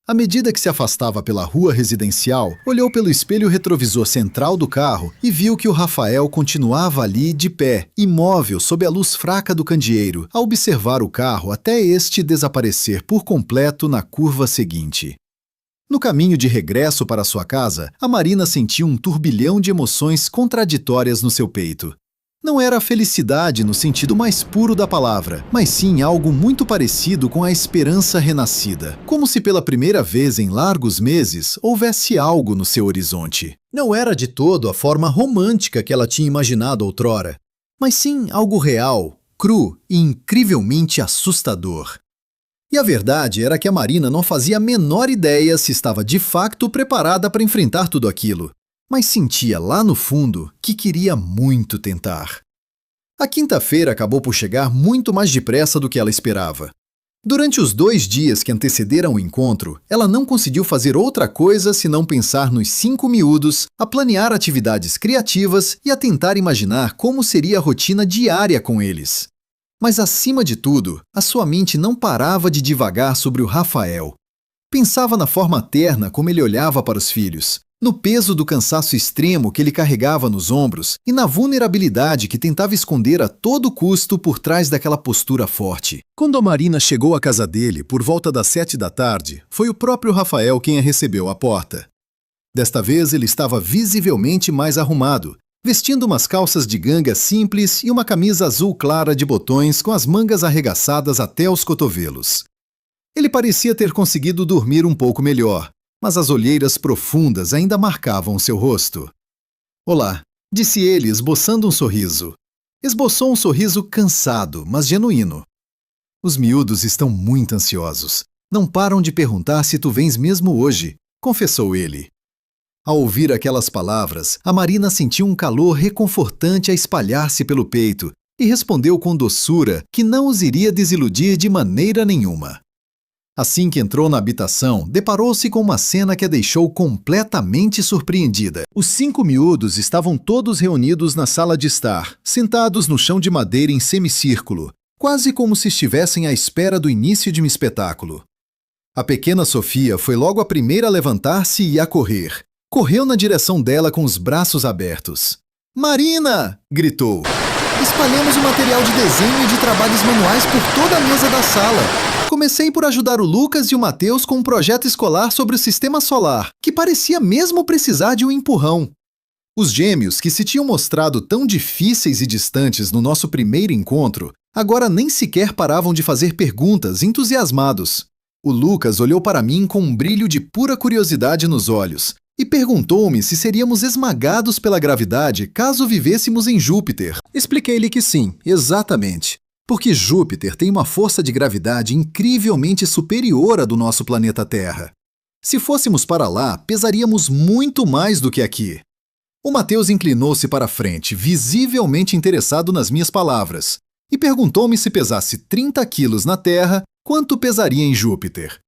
À medida que se afastava pela rua residencial, olhou pelo espelho retrovisor central do carro e viu que o Rafael continuava ali de pé, imóvel sob a luz fraca do candeeiro, a observar o carro até este desaparecer por completo na curva seguinte. No caminho de regresso para sua casa, a Marina sentiu um turbilhão de emoções contraditórias no seu peito. Não era a felicidade no sentido mais puro da palavra, mas sim algo muito parecido com a esperança renascida, como se pela primeira vez em largos meses houvesse algo no seu horizonte. Não era de todo a forma romântica que ela tinha imaginado outrora, mas sim algo real, cru e incrivelmente assustador. E a verdade era que a Marina não fazia a menor ideia se estava de facto preparada para enfrentar tudo aquilo, mas sentia lá no fundo que queria muito tentar. A quinta-feira acabou por chegar muito mais depressa do que ela esperava. Durante os 2 dias que antecederam o encontro, ela não conseguiu fazer outra coisa senão pensar nos 5 miúdos, a planear atividades criativas e a tentar imaginar como seria a rotina diária com eles. Mas, acima de tudo, a sua mente não parava de divagar sobre o Rafael. Pensava na forma terna como ele olhava para os filhos, no peso do cansaço extremo que ele carregava nos ombros e na vulnerabilidade que tentava esconder a todo custo por trás daquela postura forte. Quando a Marina chegou à casa dele, por volta das 7 da tarde, foi o próprio Rafael quem a recebeu à porta. Desta vez ele estava visivelmente mais arrumado, vestindo umas calças de ganga simples e uma camisa azul clara de botões com as mangas arregaçadas até os cotovelos. Ele parecia ter conseguido dormir um pouco melhor, mas as olheiras profundas ainda marcavam seu rosto. "Olá", disse ele, esboçando um sorriso. Esboçou um sorriso cansado, mas genuíno. "Os miúdos estão muito ansiosos. Não param de perguntar se tu vens mesmo hoje", confessou ele. Ao ouvir aquelas palavras, a Marina sentiu um calor reconfortante a espalhar-se pelo peito e respondeu com doçura que não os iria desiludir de maneira nenhuma. Assim que entrou na habitação, deparou-se com uma cena que a deixou completamente surpreendida. Os 5 miúdos estavam todos reunidos na sala de estar, sentados no chão de madeira em semicírculo, quase como se estivessem à espera do início de um espetáculo. A pequena Sofia foi logo a primeira a levantar-se e a correr. Correu na direção dela com os braços abertos. "Marina!" gritou. "Espalhamos o material de desenho e de trabalhos manuais por toda a mesa da sala. Comecei por ajudar o Lucas e o Mateus com um projeto escolar sobre o sistema solar, que parecia mesmo precisar de um empurrão." Os gêmeos, que se tinham mostrado tão difíceis e distantes no nosso primeiro encontro, agora nem sequer paravam de fazer perguntas, entusiasmados. O Lucas olhou para mim com um brilho de pura curiosidade nos olhos e perguntou-me se seríamos esmagados pela gravidade caso vivêssemos em Júpiter. Expliquei-lhe que sim, exatamente. Porque Júpiter tem uma força de gravidade incrivelmente superior à do nosso planeta Terra. Se fôssemos para lá, pesaríamos muito mais do que aqui. O Mateus inclinou-se para a frente, visivelmente interessado nas minhas palavras, e perguntou-me se pesasse 30 quilos na Terra, quanto pesaria em Júpiter.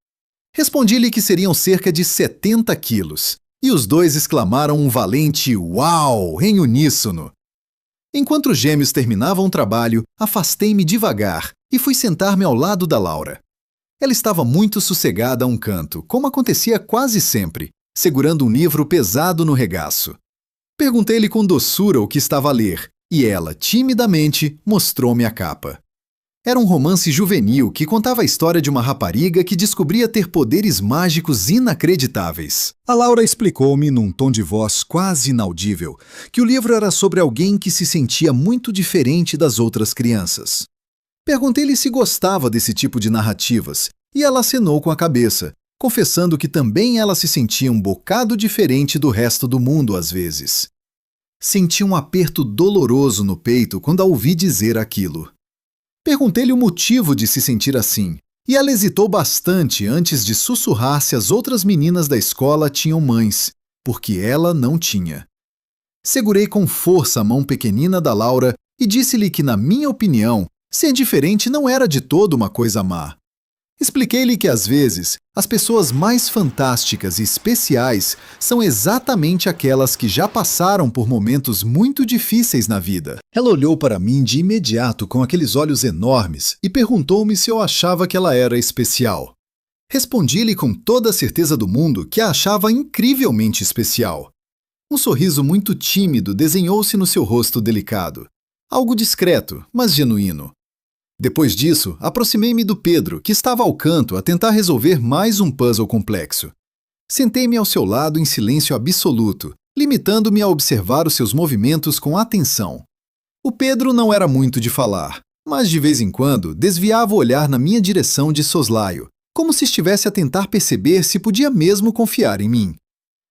Respondi-lhe que seriam cerca de 70 quilos, e os dois exclamaram um valente "Uau!" em uníssono. Enquanto os gêmeos terminavam o trabalho, afastei-me devagar e fui sentar-me ao lado da Laura. Ela estava muito sossegada a um canto, como acontecia quase sempre, segurando um livro pesado no regaço. Perguntei-lhe com doçura o que estava a ler, e ela, timidamente, mostrou-me a capa. Era um romance juvenil que contava a história de uma rapariga que descobria ter poderes mágicos inacreditáveis. A Laura explicou-me, num tom de voz quase inaudível, que o livro era sobre alguém que se sentia muito diferente das outras crianças. Perguntei-lhe se gostava desse tipo de narrativas, e ela acenou com a cabeça, confessando que também ela se sentia um bocado diferente do resto do mundo às vezes. Senti um aperto doloroso no peito quando a ouvi dizer aquilo. Perguntei-lhe o motivo de se sentir assim, e ela hesitou bastante antes de sussurrar se as outras meninas da escola tinham mães, porque ela não tinha. Segurei com força a mão pequenina da Laura e disse-lhe que, na minha opinião, ser diferente não era de todo uma coisa má. Expliquei-lhe que, às vezes, as pessoas mais fantásticas e especiais são exatamente aquelas que já passaram por momentos muito difíceis na vida. Ela olhou para mim de imediato com aqueles olhos enormes e perguntou-me se eu achava que ela era especial. Respondi-lhe com toda a certeza do mundo que a achava incrivelmente especial. Um sorriso muito tímido desenhou-se no seu rosto delicado. Algo discreto, mas genuíno. Depois disso, aproximei-me do Pedro, que estava ao canto a tentar resolver mais um puzzle complexo. Sentei-me ao seu lado em silêncio absoluto, limitando-me a observar os seus movimentos com atenção. O Pedro não era muito de falar, mas de vez em quando desviava o olhar na minha direção de soslaio, como se estivesse a tentar perceber se podia mesmo confiar em mim.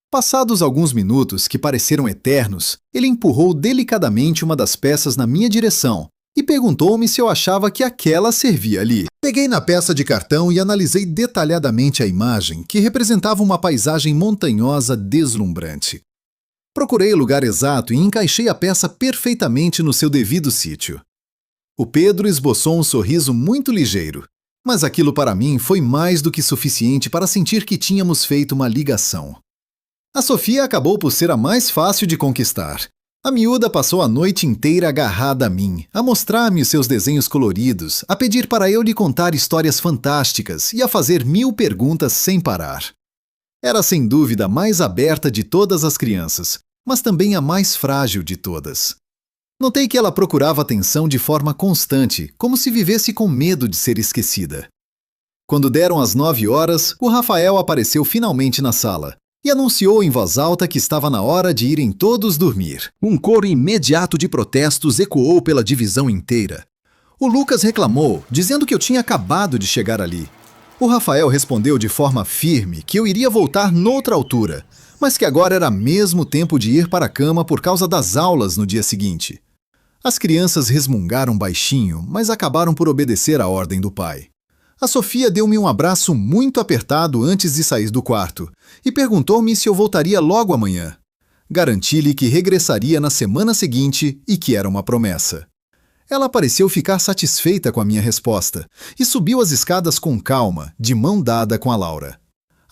Passados alguns minutos, que pareceram eternos, ele empurrou delicadamente uma das peças na minha direção, e perguntou-me se eu achava que aquela servia ali. Peguei na peça de cartão e analisei detalhadamente a imagem, que representava uma paisagem montanhosa deslumbrante. Procurei o lugar exato e encaixei a peça perfeitamente no seu devido sítio. O Pedro esboçou um sorriso muito ligeiro, mas aquilo para mim foi mais do que suficiente para sentir que tínhamos feito uma ligação. A Sofia acabou por ser a mais fácil de conquistar. A miúda passou a noite inteira agarrada a mim, a mostrar-me os seus desenhos coloridos, a pedir para eu lhe contar histórias fantásticas e a fazer 1000 perguntas sem parar. Era sem dúvida a mais aberta de todas as crianças, mas também a mais frágil de todas. Notei que ela procurava atenção de forma constante, como se vivesse com medo de ser esquecida. Quando deram as 9 horas, o Rafael apareceu finalmente na sala e anunciou em voz alta que estava na hora de irem todos dormir. Um coro imediato de protestos ecoou pela divisão inteira. O Lucas reclamou, dizendo que eu tinha acabado de chegar ali. O Rafael respondeu de forma firme que eu iria voltar noutra altura, mas que agora era mesmo tempo de ir para a cama por causa das aulas no dia seguinte. As crianças resmungaram baixinho, mas acabaram por obedecer à ordem do pai. A Sofia deu-me um abraço muito apertado antes de sair do quarto e perguntou-me se eu voltaria logo amanhã. Garanti-lhe que regressaria na semana seguinte e que era uma promessa. Ela pareceu ficar satisfeita com a minha resposta e subiu as escadas com calma, de mão dada com a Laura.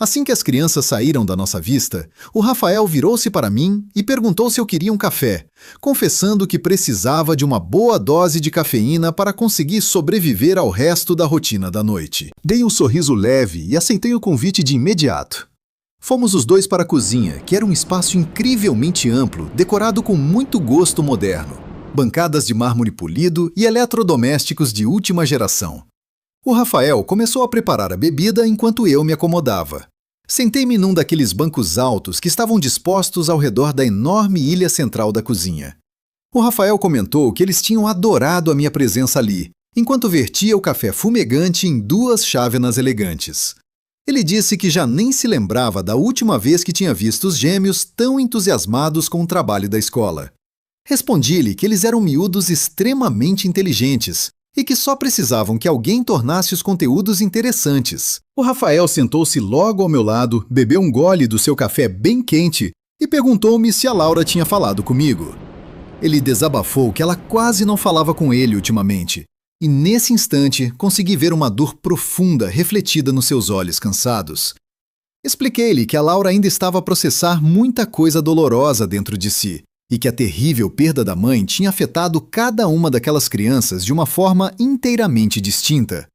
Assim que as crianças saíram da nossa vista, o Rafael virou-se para mim e perguntou se eu queria um café, confessando que precisava de uma boa dose de cafeína para conseguir sobreviver ao resto da rotina da noite. Dei um sorriso leve e aceitei o convite de imediato. Fomos os dois para a cozinha, que era um espaço incrivelmente amplo, decorado com muito gosto moderno. Bancadas de mármore polido e eletrodomésticos de última geração. O Rafael começou a preparar a bebida enquanto eu me acomodava. Sentei-me num daqueles bancos altos que estavam dispostos ao redor da enorme ilha central da cozinha. O Rafael comentou que eles tinham adorado a minha presença ali, enquanto vertia o café fumegante em 2 chávenas elegantes. Ele disse que já nem se lembrava da última vez que tinha visto os gêmeos tão entusiasmados com o trabalho da escola. Respondi-lhe que eles eram miúdos extremamente inteligentes e que só precisavam que alguém tornasse os conteúdos interessantes. O Rafael sentou-se logo ao meu lado, bebeu um gole do seu café bem quente e perguntou-me se a Laura tinha falado comigo. Ele desabafou que ela quase não falava com ele ultimamente, e nesse instante consegui ver uma dor profunda refletida nos seus olhos cansados. Expliquei-lhe que a Laura ainda estava a processar muita coisa dolorosa dentro de si, e que a terrível perda da mãe tinha afetado cada uma daquelas crianças de uma forma inteiramente distinta.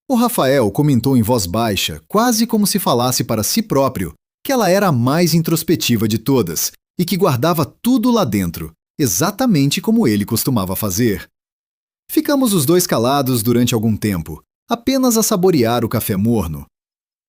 O Rafael comentou em voz baixa, quase como se falasse para si próprio, que ela era a mais introspectiva de todas e que guardava tudo lá dentro, exatamente como ele costumava fazer. Ficamos os dois calados durante algum tempo, apenas a saborear o café morno.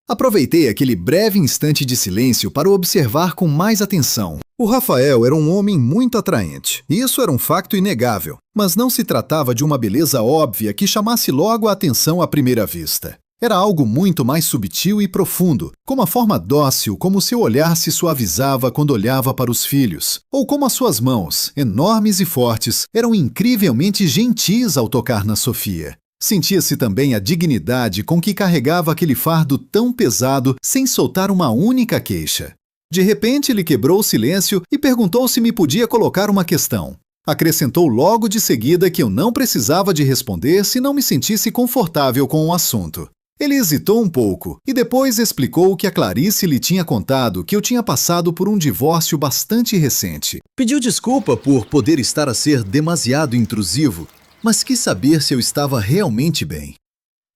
Aproveitei aquele breve instante de silêncio para o observar com mais atenção. O Rafael era um homem muito atraente, e isso era um facto inegável, mas não se tratava de uma beleza óbvia que chamasse logo a atenção à primeira vista. Era algo muito mais subtil e profundo, como a forma dócil como seu olhar se suavizava quando olhava para os filhos, ou como as suas mãos, enormes e fortes, eram incrivelmente gentis ao tocar na Sofia. Sentia-se também a dignidade com que carregava aquele fardo tão pesado sem soltar uma única queixa. De repente, ele quebrou o silêncio e perguntou se me podia colocar uma questão. Acrescentou logo de seguida que eu não precisava de responder se não me sentisse confortável com o assunto. Ele hesitou um pouco e depois explicou que a Clarice lhe tinha contado que eu tinha passado por um divórcio bastante recente. Pediu desculpa por poder estar a ser demasiado intrusivo, mas quis saber se eu estava realmente bem.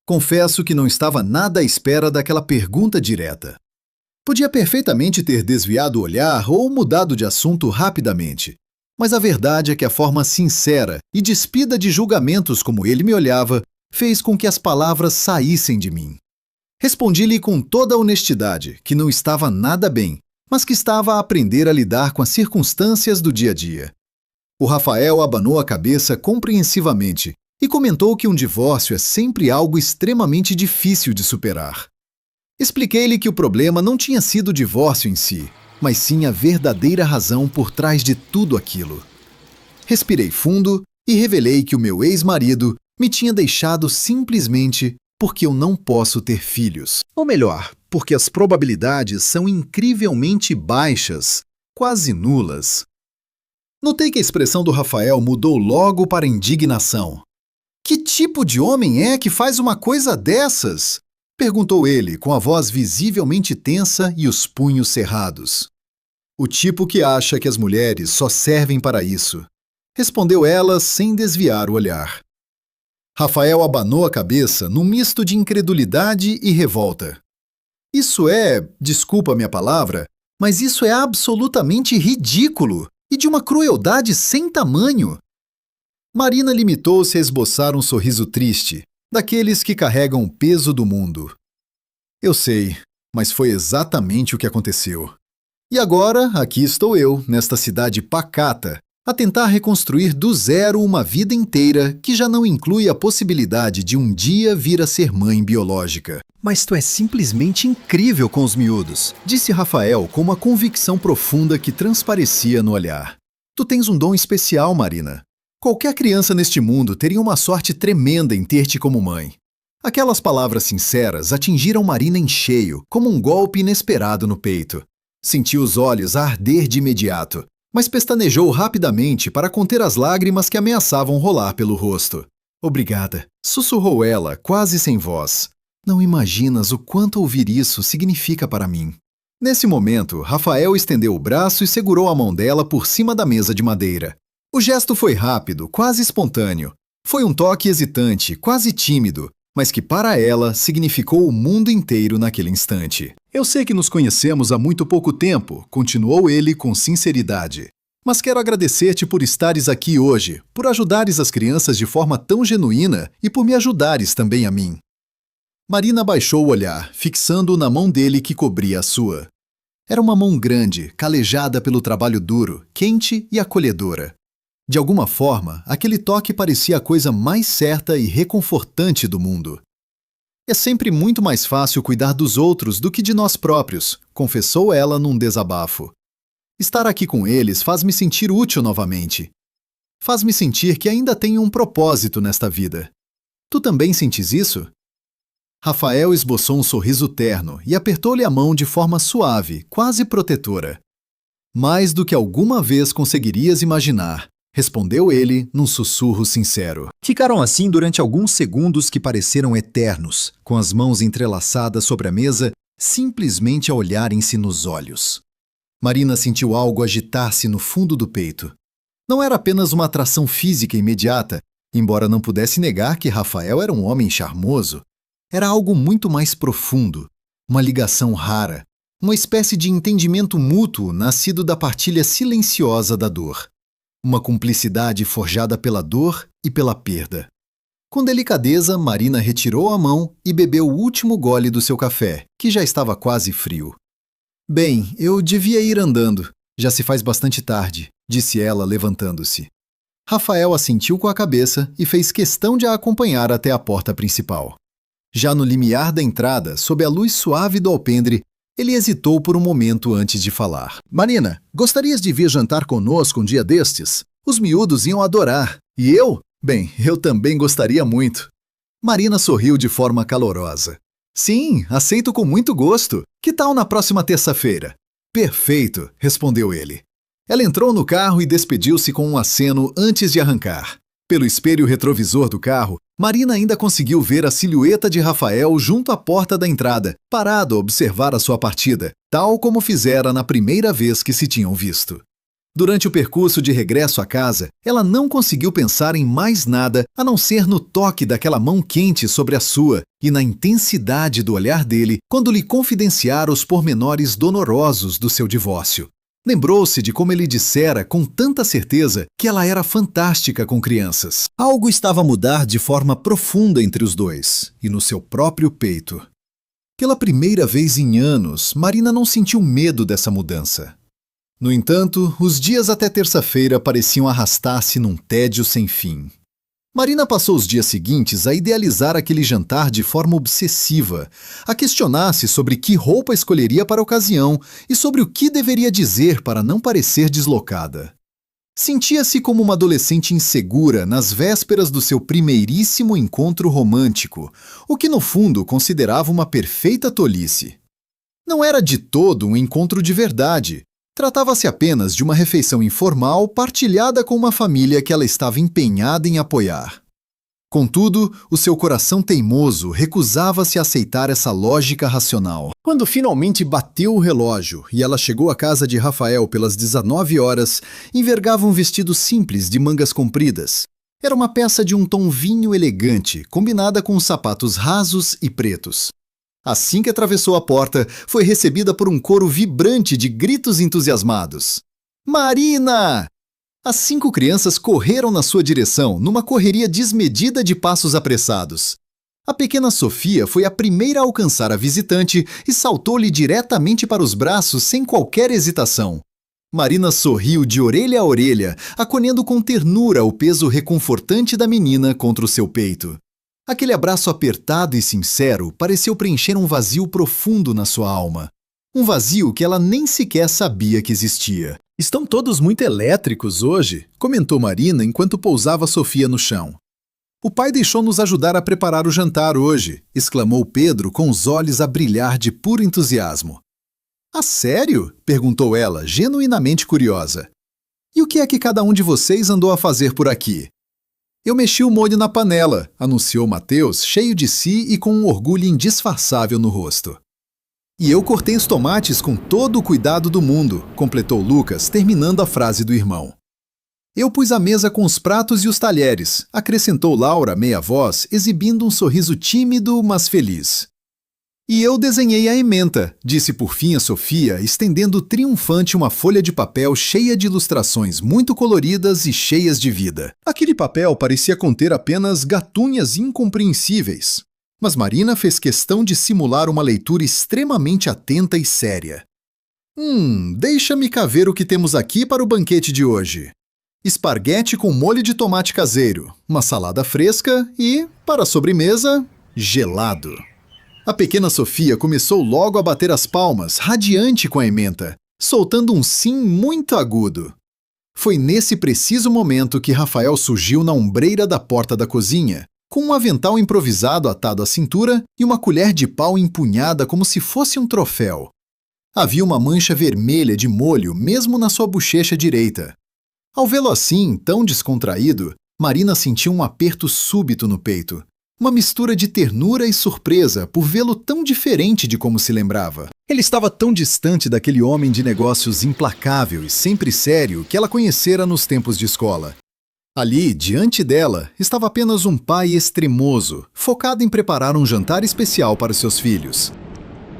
Confesso que não estava nada à espera daquela pergunta direta. Podia perfeitamente ter desviado o olhar ou mudado de assunto rapidamente, mas a verdade é que a forma sincera e despida de julgamentos como ele me olhava fez com que as palavras saíssem de mim. Respondi-lhe com toda a honestidade que não estava nada bem, mas que estava a aprender a lidar com as circunstâncias do dia a dia. O Rafael abanou a cabeça compreensivamente e comentou que um divórcio é sempre algo extremamente difícil de superar. Expliquei-lhe que o problema não tinha sido o divórcio em si, mas sim a verdadeira razão por trás de tudo aquilo. Respirei fundo e revelei que o meu ex-marido me tinha deixado simplesmente porque eu não posso ter filhos. Ou melhor, porque as probabilidades são incrivelmente baixas, quase nulas. Notei que a expressão do Rafael mudou logo para indignação. Que tipo de homem é que faz uma coisa dessas? Perguntou ele, com a voz visivelmente tensa e os punhos cerrados. O tipo que acha que as mulheres só servem para isso, respondeu ela sem desviar o olhar. Rafael abanou a cabeça num misto de incredulidade e revolta. Isso é, desculpa a minha palavra, mas isso é absolutamente ridículo e de uma crueldade sem tamanho. Marina limitou-se a esboçar um sorriso triste, daqueles que carregam o peso do mundo. Eu sei, mas foi exatamente o que aconteceu. E agora, aqui estou eu, nesta cidade pacata, a tentar reconstruir do zero uma vida inteira que já não inclui a possibilidade de um dia vir a ser mãe biológica. Mas tu é simplesmente incrível com os miúdos, disse Rafael com uma convicção profunda que transparecia no olhar. Tu tens um dom especial, Marina. Qualquer criança neste mundo teria uma sorte tremenda em ter-te como mãe. Aquelas palavras sinceras atingiram Marina em cheio, como um golpe inesperado no peito. Sentiu os olhos a arder de imediato, mas pestanejou rapidamente para conter as lágrimas que ameaçavam rolar pelo rosto. Obrigada, sussurrou ela, quase sem voz. Não imaginas o quanto ouvir isso significa para mim. Nesse momento, Rafael estendeu o braço e segurou a mão dela por cima da mesa de madeira. O gesto foi rápido, quase espontâneo. Foi um toque hesitante, quase tímido, mas que para ela significou o mundo inteiro naquele instante. Eu sei que nos conhecemos há muito pouco tempo, continuou ele com sinceridade. Mas quero agradecer-te por estares aqui hoje, por ajudares as crianças de forma tão genuína e por me ajudares também a mim. Marina baixou o olhar, fixando-o na mão dele que cobria a sua. Era uma mão grande, calejada pelo trabalho duro, quente e acolhedora. De alguma forma, aquele toque parecia a coisa mais certa e reconfortante do mundo. É sempre muito mais fácil cuidar dos outros do que de nós próprios, confessou ela num desabafo. Estar aqui com eles faz-me sentir útil novamente. Faz-me sentir que ainda tenho um propósito nesta vida. Tu também sentes isso? Rafael esboçou um sorriso terno e apertou-lhe a mão de forma suave, quase protetora. Mais do que alguma vez conseguirias imaginar, respondeu ele num sussurro sincero. Ficaram assim durante alguns segundos que pareceram eternos, com as mãos entrelaçadas sobre a mesa, simplesmente a olharem-se nos olhos. Marina sentiu algo agitar-se no fundo do peito. Não era apenas uma atração física imediata, embora não pudesse negar que Rafael era um homem charmoso. Era algo muito mais profundo, uma ligação rara, uma espécie de entendimento mútuo nascido da partilha silenciosa da dor. Uma cumplicidade forjada pela dor e pela perda. Com delicadeza, Marina retirou a mão e bebeu o último gole do seu café, que já estava quase frio. Bem, eu devia ir andando. Já se faz bastante tarde, disse ela, levantando-se. Rafael assentiu com a cabeça e fez questão de a acompanhar até a porta principal. Já no limiar da entrada, sob a luz suave do alpendre, ele hesitou por um momento antes de falar. Marina, gostarias de vir jantar conosco um dia destes? Os miúdos iam adorar. E eu? Bem, eu também gostaria muito. Marina sorriu de forma calorosa. Sim, aceito com muito gosto. Que tal na próxima terça-feira? Perfeito, respondeu ele. Ela entrou no carro e despediu-se com um aceno antes de arrancar. Pelo espelho retrovisor do carro, Marina ainda conseguiu ver a silhueta de Rafael junto à porta da entrada, parado a observar a sua partida, tal como fizera na primeira vez que se tinham visto. Durante o percurso de regresso à casa, ela não conseguiu pensar em mais nada a não ser no toque daquela mão quente sobre a sua e na intensidade do olhar dele quando lhe confidenciara os pormenores dolorosos do seu divórcio. Lembrou-se de como ele dissera com tanta certeza que ela era fantástica com crianças. Algo estava a mudar de forma profunda entre os dois, e no seu próprio peito. Pela primeira vez em anos, Marina não sentiu medo dessa mudança. No entanto, os dias até terça-feira pareciam arrastar-se num tédio sem fim. Marina passou os dias seguintes a idealizar aquele jantar de forma obsessiva, a questionar-se sobre que roupa escolheria para a ocasião e sobre o que deveria dizer para não parecer deslocada. Sentia-se como uma adolescente insegura nas vésperas do seu primeiríssimo encontro romântico, o que no fundo considerava uma perfeita tolice. Não era de todo um encontro de verdade. Tratava-se apenas de uma refeição informal partilhada com uma família que ela estava empenhada em apoiar. Contudo, o seu coração teimoso recusava-se a aceitar essa lógica racional. Quando finalmente bateu o relógio e ela chegou à casa de Rafael pelas 19 horas, envergava um vestido simples de mangas compridas. Era uma peça de um tom vinho elegante, combinada com sapatos rasos e pretos. Assim que atravessou a porta, foi recebida por um coro vibrante de gritos entusiasmados. Marina! As 5 crianças correram na sua direção, numa correria desmedida de passos apressados. A pequena Sofia foi a primeira a alcançar a visitante e saltou-lhe diretamente para os braços sem qualquer hesitação. Marina sorriu de orelha a orelha, acolhendo com ternura o peso reconfortante da menina contra o seu peito. Aquele abraço apertado e sincero pareceu preencher um vazio profundo na sua alma. Um vazio que ela nem sequer sabia que existia. Estão todos muito elétricos hoje, comentou Marina enquanto pousava Sofia no chão. O pai deixou-nos ajudar a preparar o jantar hoje, exclamou Pedro com os olhos a brilhar de puro entusiasmo. Ah, sério? Perguntou ela, genuinamente curiosa. E o que é que cada um de vocês andou a fazer por aqui? Eu mexi o molho na panela, anunciou Mateus, cheio de si e com um orgulho indisfarçável no rosto. E eu cortei os tomates com todo o cuidado do mundo, completou Lucas, terminando a frase do irmão. Eu pus a mesa com os pratos e os talheres, acrescentou Laura, meia voz, exibindo um sorriso tímido, mas feliz. E eu desenhei a ementa, disse por fim a Sofia, estendendo triunfante uma folha de papel cheia de ilustrações muito coloridas e cheias de vida. Aquele papel parecia conter apenas gatunhas incompreensíveis, mas Marina fez questão de simular uma leitura extremamente atenta e séria. Deixa-me cá ver o que temos aqui para o banquete de hoje. Esparguete com molho de tomate caseiro, uma salada fresca e, para a sobremesa, gelado. A pequena Sofia começou logo a bater as palmas, radiante com a ementa, soltando um sim muito agudo. Foi nesse preciso momento que Rafael surgiu na ombreira da porta da cozinha, com um avental improvisado atado à cintura e uma colher de pau empunhada como se fosse um troféu. Havia uma mancha vermelha de molho mesmo na sua bochecha direita. Ao vê-lo assim, tão descontraído, Marina sentiu um aperto súbito no peito. Uma mistura de ternura e surpresa por vê-lo tão diferente de como se lembrava. Ele estava tão distante daquele homem de negócios implacável e sempre sério que ela conhecera nos tempos de escola. Ali, diante dela, estava apenas um pai extremoso, focado em preparar um jantar especial para seus filhos.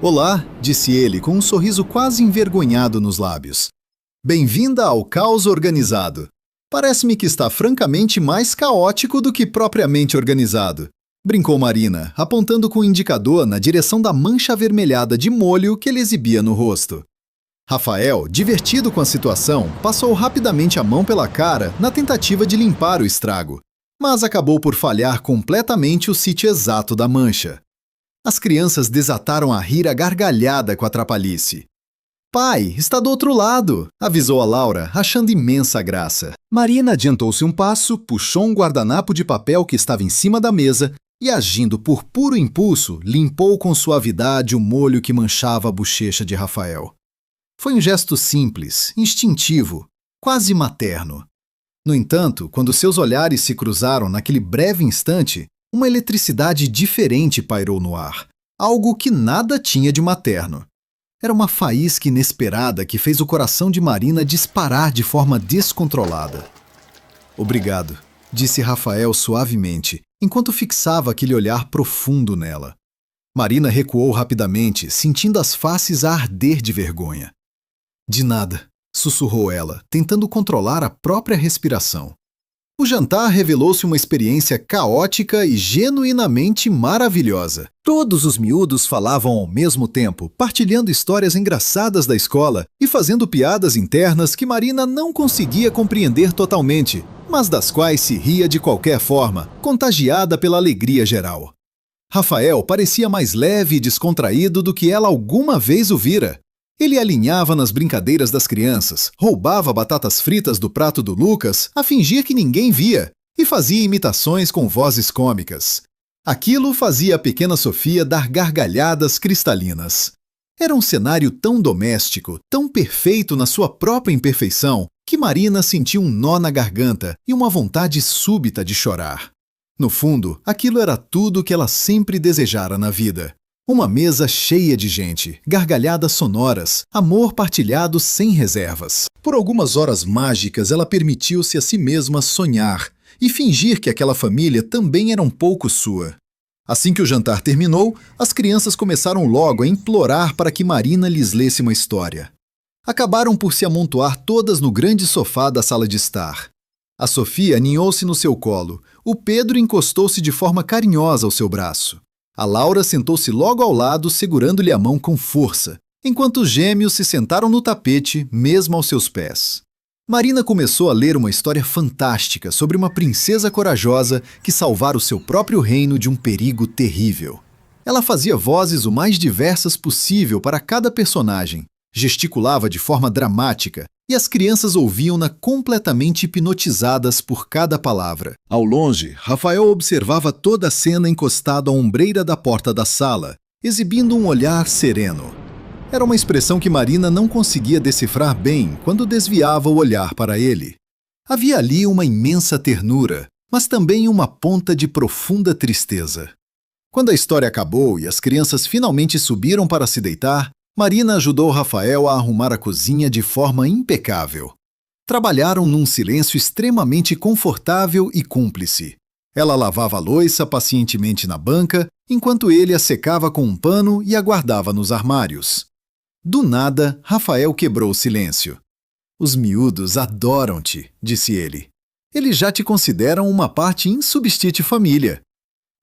Olá, disse ele com um sorriso quase envergonhado nos lábios. Bem-vinda ao caos organizado. Parece-me que está francamente mais caótico do que propriamente organizado. Brincou Marina, apontando com o indicador na direção da mancha avermelhada de molho que ele exibia no rosto. Rafael, divertido com a situação, passou rapidamente a mão pela cara na tentativa de limpar o estrago, mas acabou por falhar completamente o sítio exato da mancha. As crianças desataram a rir à gargalhada com a trapalhice. Pai, está do outro lado, avisou a Laura, achando imensa graça. Marina adiantou-se um passo, puxou um guardanapo de papel que estava em cima da mesa e, agindo por puro impulso, limpou com suavidade o molho que manchava a bochecha de Rafael. Foi um gesto simples, instintivo, quase materno. No entanto, quando seus olhares se cruzaram naquele breve instante, uma eletricidade diferente pairou no ar, algo que nada tinha de materno. Era uma faísca inesperada que fez o coração de Marina disparar de forma descontrolada. Obrigado, disse Rafael suavemente, enquanto fixava aquele olhar profundo nela. Marina recuou rapidamente, sentindo as faces a arder de vergonha. De nada, sussurrou ela, tentando controlar a própria respiração. O jantar revelou-se uma experiência caótica e genuinamente maravilhosa. Todos os miúdos falavam ao mesmo tempo, partilhando histórias engraçadas da escola e fazendo piadas internas que Marina não conseguia compreender totalmente, mas das quais se ria de qualquer forma, contagiada pela alegria geral. Rafael parecia mais leve e descontraído do que ela alguma vez o vira. Ele alinhava nas brincadeiras das crianças, roubava batatas fritas do prato do Lucas a fingir que ninguém via e fazia imitações com vozes cômicas. Aquilo fazia a pequena Sofia dar gargalhadas cristalinas. Era um cenário tão doméstico, tão perfeito na sua própria imperfeição, que Marina sentiu um nó na garganta e uma vontade súbita de chorar. No fundo, aquilo era tudo o que ela sempre desejara na vida. Uma mesa cheia de gente, gargalhadas sonoras, amor partilhado sem reservas. Por algumas horas mágicas, ela permitiu-se a si mesma sonhar e fingir que aquela família também era um pouco sua. Assim que o jantar terminou, as crianças começaram logo a implorar para que Marina lhes lesse uma história. Acabaram por se amontoar todas no grande sofá da sala de estar. A Sofia aninhou-se no seu colo, o Pedro encostou-se de forma carinhosa ao seu braço. A Laura sentou-se logo ao lado, segurando-lhe a mão com força, enquanto os gêmeos se sentaram no tapete, mesmo aos seus pés. Marina começou a ler uma história fantástica sobre uma princesa corajosa que salvara o seu próprio reino de um perigo terrível. Ela fazia vozes o mais diversas possível para cada personagem, gesticulava de forma dramática, e as crianças ouviam-na completamente hipnotizadas por cada palavra. Ao longe, Rafael observava toda a cena encostado à ombreira da porta da sala, exibindo um olhar sereno. Era uma expressão que Marina não conseguia decifrar bem quando desviava o olhar para ele. Havia ali uma imensa ternura, mas também uma ponta de profunda tristeza. Quando a história acabou e as crianças finalmente subiram para se deitar, Marina ajudou Rafael a arrumar a cozinha de forma impecável. Trabalharam num silêncio extremamente confortável e cúmplice. Ela lavava a louça pacientemente na banca, enquanto ele a secava com um pano e a guardava nos armários. Do nada, Rafael quebrou o silêncio. "Os miúdos adoram-te", disse ele. "Eles já te consideram uma parte insubstituível família."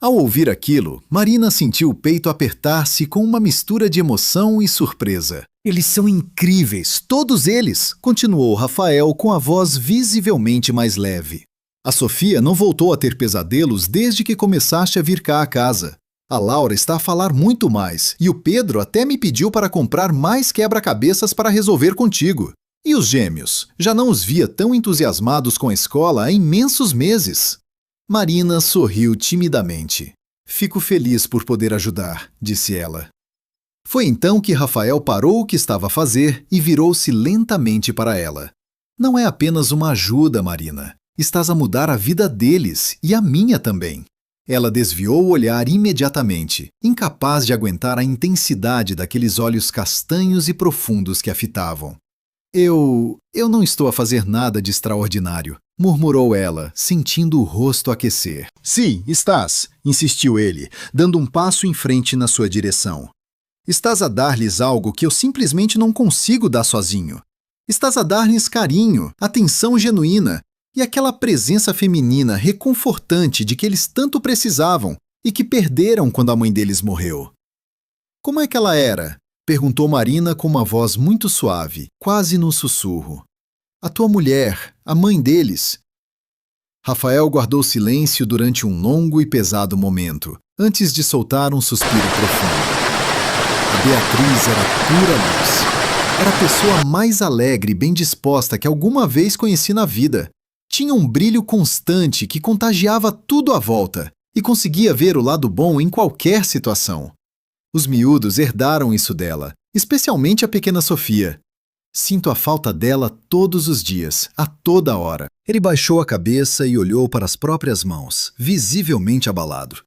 Ao ouvir aquilo, Marina sentiu o peito apertar-se com uma mistura de emoção e surpresa. "Eles são incríveis, todos eles", continuou Rafael com a voz visivelmente mais leve. "A Sofia não voltou a ter pesadelos desde que começaste a vir cá à casa. A Laura está a falar muito mais, e o Pedro até me pediu para comprar mais quebra-cabeças para resolver contigo. E os gêmeos? Já não os via tão entusiasmados com a escola há imensos meses." Marina sorriu timidamente. "Fico feliz por poder ajudar", disse ela. Foi então que Rafael parou o que estava a fazer e virou-se lentamente para ela. "Não é apenas uma ajuda, Marina. Estás a mudar a vida deles e a minha também." Ela desviou o olhar imediatamente, incapaz de aguentar a intensidade daqueles olhos castanhos e profundos que a fitavam. Eu não estou a fazer nada de extraordinário", murmurou ela, sentindo o rosto aquecer. "Sim, estás", insistiu ele, dando um passo em frente na sua direção. "Estás a dar-lhes algo que eu simplesmente não consigo dar sozinho. Estás a dar-lhes carinho, atenção genuína e aquela presença feminina reconfortante de que eles tanto precisavam e que perderam quando a mãe deles morreu." "Como é que ela era?" perguntou Marina com uma voz muito suave, quase num sussurro. "A tua mulher, a mãe deles." Rafael guardou silêncio durante um longo e pesado momento, antes de soltar um suspiro profundo. A Beatriz era pura luz. Era a pessoa mais alegre e bem disposta que alguma vez conheci na vida. Tinha um brilho constante que contagiava tudo à volta e conseguia ver o lado bom em qualquer situação. Os miúdos herdaram isso dela, especialmente a pequena Sofia. "Sinto a falta dela todos os dias, a toda hora." Ele baixou a cabeça e olhou para as próprias mãos, visivelmente abalado.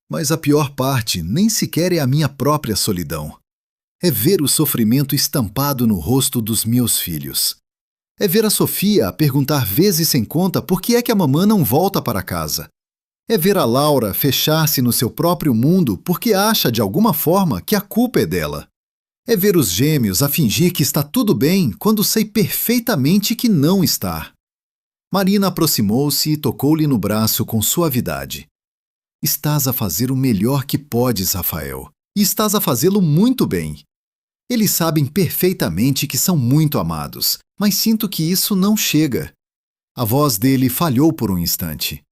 "Mas a pior parte nem sequer é a minha própria solidão. É ver o sofrimento estampado no rosto dos meus filhos. É ver a Sofia a perguntar vezes sem conta por que é que a mamã não volta para casa. É ver a Laura fechar-se no seu próprio mundo porque acha, de alguma forma, que a culpa é dela. É ver os gêmeos a fingir que está tudo bem quando sei perfeitamente que não está." Marina aproximou-se e tocou-lhe no braço com suavidade. "Estás a fazer o melhor que podes, Rafael, e estás a fazê-lo muito bem. Eles sabem perfeitamente que são muito amados, mas sinto que isso não chega." A voz dele falhou por um instante.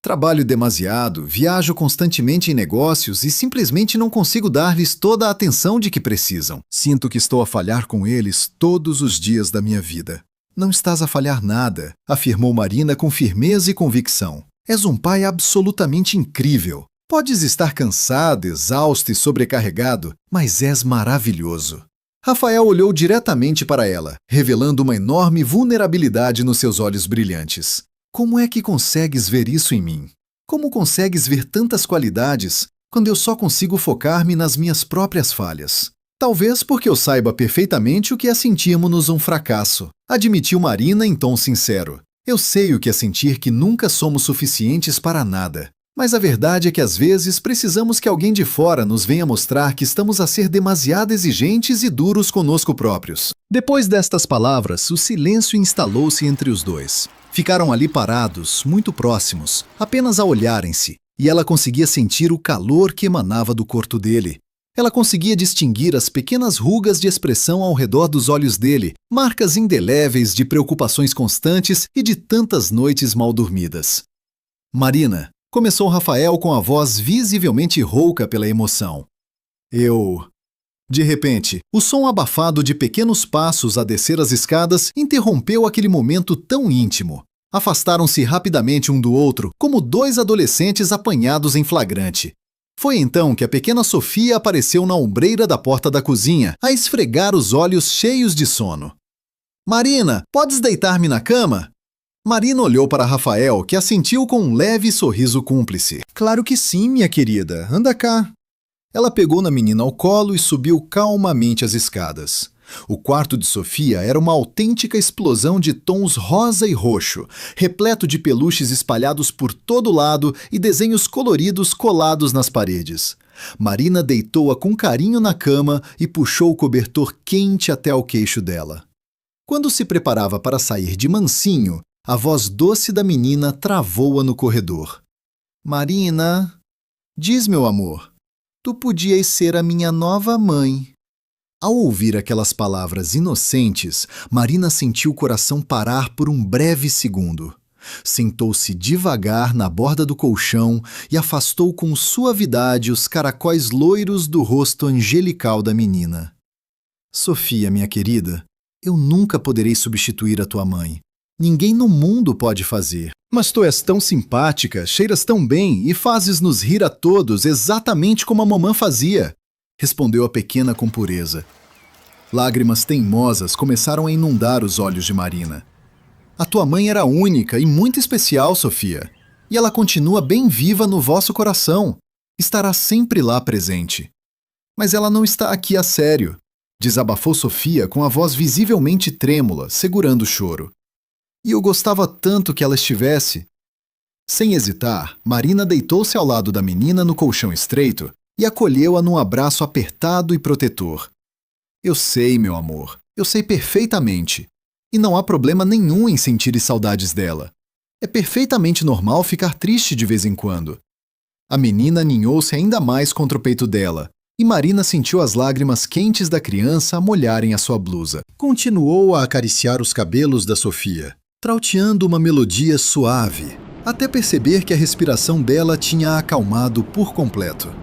"Trabalho demasiado, viajo constantemente em negócios e simplesmente não consigo dar-lhes toda a atenção de que precisam. Sinto que estou a falhar com eles todos os dias da minha vida." "Não estás a falhar nada", afirmou Marina com firmeza e convicção. "És um pai absolutamente incrível. Podes estar cansado, exausto e sobrecarregado, mas és maravilhoso." Rafael olhou diretamente para ela, revelando uma enorme vulnerabilidade nos seus olhos brilhantes. "Como é que consegues ver isso em mim? Como consegues ver tantas qualidades quando eu só consigo focar-me nas minhas próprias falhas?" "Talvez porque eu saiba perfeitamente o que é sentirmos um fracasso", admitiu Marina em tom sincero. "Eu sei o que é sentir que nunca somos suficientes para nada. Mas a verdade é que às vezes precisamos que alguém de fora nos venha mostrar que estamos a ser demasiado exigentes e duros conosco próprios." Depois destas palavras, o silêncio instalou-se entre os dois. Ficaram ali parados, muito próximos, apenas a olharem-se, e ela conseguia sentir o calor que emanava do corpo dele. Ela conseguia distinguir as pequenas rugas de expressão ao redor dos olhos dele, marcas indeléveis de preocupações constantes e de tantas noites mal dormidas. "Marina", começou Rafael com a voz visivelmente rouca pela emoção. De repente, o som abafado de pequenos passos a descer as escadas interrompeu aquele momento tão íntimo. Afastaram-se rapidamente um do outro, como dois adolescentes apanhados em flagrante. Foi então que a pequena Sofia apareceu na ombreira da porta da cozinha, a esfregar os olhos cheios de sono. "Marina, podes deitar-me na cama?" Marina olhou para Rafael, que assentiu com um leve sorriso cúmplice. Claro que sim, minha querida. Anda cá. Ela pegou na menina ao colo e subiu calmamente as escadas. O quarto de Sofia era uma autêntica explosão de tons rosa e roxo, repleto de peluches espalhados por todo lado e desenhos coloridos colados nas paredes. Marina deitou-a com carinho na cama e puxou o cobertor quente até ao queixo dela. Quando se preparava para sair de mansinho, a voz doce da menina travou-a no corredor. Marina, diz, meu amor, tu podias ser a minha nova mãe. Ao ouvir aquelas palavras inocentes, Marina sentiu o coração parar por um breve segundo. Sentou-se devagar na borda do colchão e afastou com suavidade os caracóis loiros do rosto angelical da menina. Sofia, minha querida, eu nunca poderei substituir a tua mãe. Ninguém no mundo pode fazer. Mas tu és tão simpática, cheiras tão bem e fazes-nos rir a todos exatamente como a mamã fazia, respondeu a pequena com pureza. Lágrimas teimosas começaram a inundar os olhos de Marina. A tua mãe era única e muito especial, Sofia, e ela continua bem viva no vosso coração. Estará sempre lá presente. Mas ela não está aqui a sério, desabafou Sofia com a voz visivelmente trêmula, segurando o choro. E eu gostava tanto que ela estivesse. Sem hesitar, Marina deitou-se ao lado da menina no colchão estreito e acolheu-a num abraço apertado e protetor. Eu sei, meu amor, eu sei perfeitamente. E não há problema nenhum em sentir saudades dela. É perfeitamente normal ficar triste de vez em quando. A menina aninhou-se ainda mais contra o peito dela, e Marina sentiu as lágrimas quentes da criança molharem a sua blusa. Continuou a acariciar os cabelos da Sofia, trauteando uma melodia suave, até perceber que a respiração dela tinha a acalmado por completo.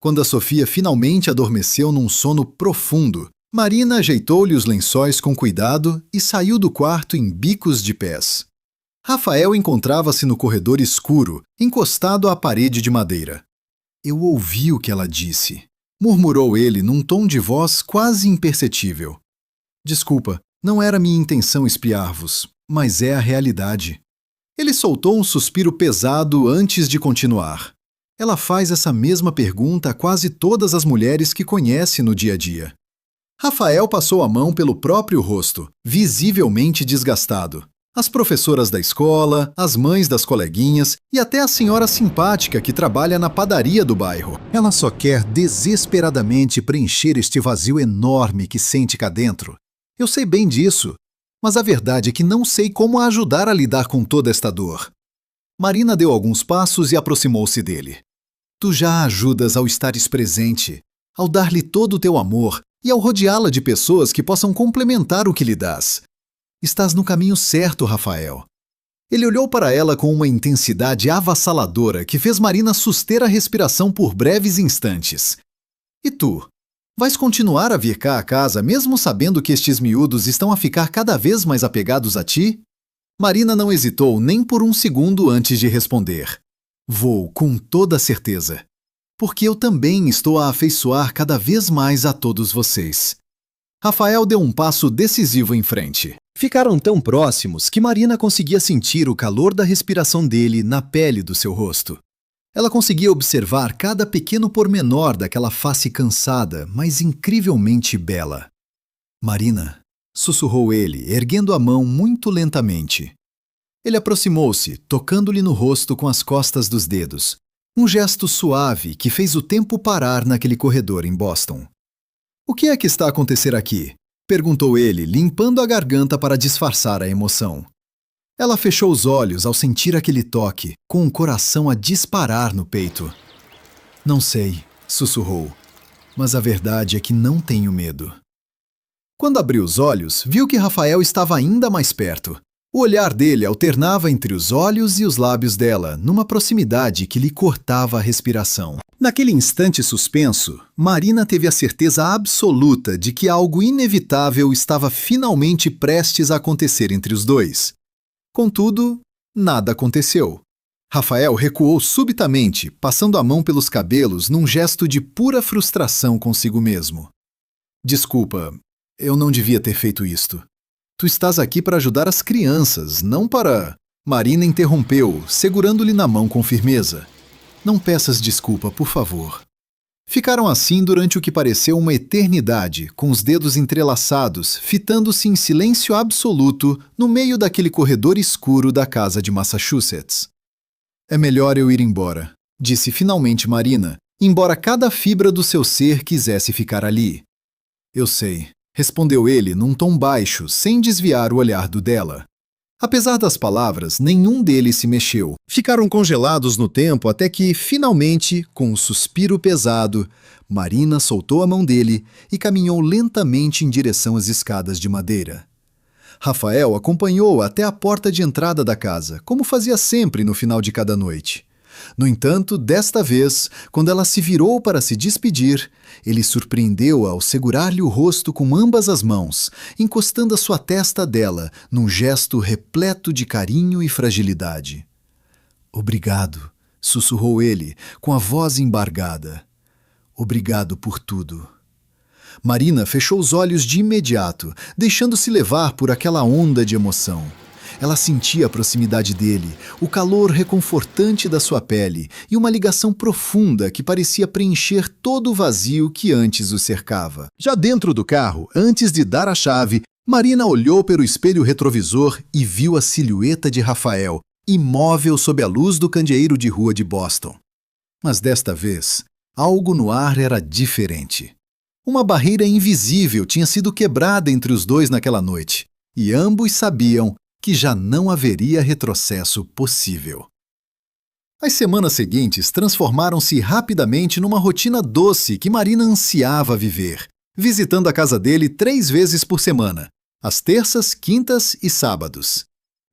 Quando a Sofia finalmente adormeceu num sono profundo, Marina ajeitou-lhe os lençóis com cuidado e saiu do quarto em bicos de pés. Rafael encontrava-se no corredor escuro, encostado à parede de madeira. Eu ouvi o que ela disse, murmurou ele num tom de voz quase imperceptível. Desculpa, não era minha intenção espiar-vos, mas é a realidade. Ele soltou um suspiro pesado antes de continuar. Ela faz essa mesma pergunta a quase todas as mulheres que conhece no dia a dia. Rafael passou a mão pelo próprio rosto, visivelmente desgastado. As professoras da escola, as mães das coleguinhas e até a senhora simpática que trabalha na padaria do bairro. Ela só quer desesperadamente preencher este vazio enorme que sente cá dentro. Eu sei bem disso, mas a verdade é que não sei como a ajudar a lidar com toda esta dor. Marina deu alguns passos e aproximou-se dele. Tu já a ajudas ao estares presente, ao dar-lhe todo o teu amor e ao rodeá-la de pessoas que possam complementar o que lhe dás. Estás no caminho certo, Rafael. Ele olhou para ela com uma intensidade avassaladora que fez Marina suster a respiração por breves instantes. E tu? Vais continuar a vir cá a casa mesmo sabendo que estes miúdos estão a ficar cada vez mais apegados a ti? Marina não hesitou nem por um segundo antes de responder. Vou, com toda certeza. Porque eu também estou a afeiçoar cada vez mais a todos vocês. Rafael deu um passo decisivo em frente. Ficaram tão próximos que Marina conseguia sentir o calor da respiração dele na pele do seu rosto. Ela conseguia observar cada pequeno pormenor daquela face cansada, mas incrivelmente bela. Marina, sussurrou ele, erguendo a mão muito lentamente. Ele aproximou-se, tocando-lhe no rosto com as costas dos dedos. Um gesto suave que fez o tempo parar naquele corredor em Boston. O que é que está a acontecer aqui? Perguntou ele, limpando a garganta para disfarçar a emoção. Ela fechou os olhos ao sentir aquele toque, com o coração a disparar no peito. Não sei, sussurrou, mas a verdade é que não tenho medo. Quando abriu os olhos, viu que Rafael estava ainda mais perto. O olhar dele alternava entre os olhos e os lábios dela, numa proximidade que lhe cortava a respiração. Naquele instante suspenso, Marina teve a certeza absoluta de que algo inevitável estava finalmente prestes a acontecer entre os dois. Contudo, nada aconteceu. Rafael recuou subitamente, passando a mão pelos cabelos num gesto de pura frustração consigo mesmo. Desculpa, eu não devia ter feito isto. Tu estás aqui para ajudar as crianças, não para... Marina interrompeu, segurando-lhe na mão com firmeza. Não peças desculpa, por favor. Ficaram assim durante o que pareceu uma eternidade, com os dedos entrelaçados, fitando-se em silêncio absoluto no meio daquele corredor escuro da casa de Massachusetts. É melhor eu ir embora, disse finalmente Marina, embora cada fibra do seu ser quisesse ficar ali. Eu sei, respondeu ele num tom baixo, sem desviar o olhar do dela. Apesar das palavras, nenhum deles se mexeu. Ficaram congelados no tempo até que, finalmente, com um suspiro pesado, Marina soltou a mão dele e caminhou lentamente em direção às escadas de madeira. Rafael acompanhou até a porta de entrada da casa, como fazia sempre no final de cada noite. No entanto, desta vez, quando ela se virou para se despedir, ele surpreendeu-a ao segurar-lhe o rosto com ambas as mãos, encostando a sua testa dela, num gesto repleto de carinho e fragilidade. Obrigado, sussurrou ele, com a voz embargada. Obrigado por tudo. Marina fechou os olhos de imediato, deixando-se levar por aquela onda de emoção. Ela sentia a proximidade dele, o calor reconfortante da sua pele e uma ligação profunda que parecia preencher todo o vazio que antes o cercava. Já dentro do carro, antes de dar a chave, Marina olhou pelo espelho retrovisor e viu a silhueta de Rafael, imóvel sob a luz do candeeiro de rua de Boston. Mas desta vez, algo no ar era diferente. Uma barreira invisível tinha sido quebrada entre os dois naquela noite, e ambos sabiam que já não haveria retrocesso possível. As semanas seguintes transformaram-se rapidamente numa rotina doce que Marina ansiava viver, visitando a casa dele 3 vezes por semana, às terças, quintas e sábados.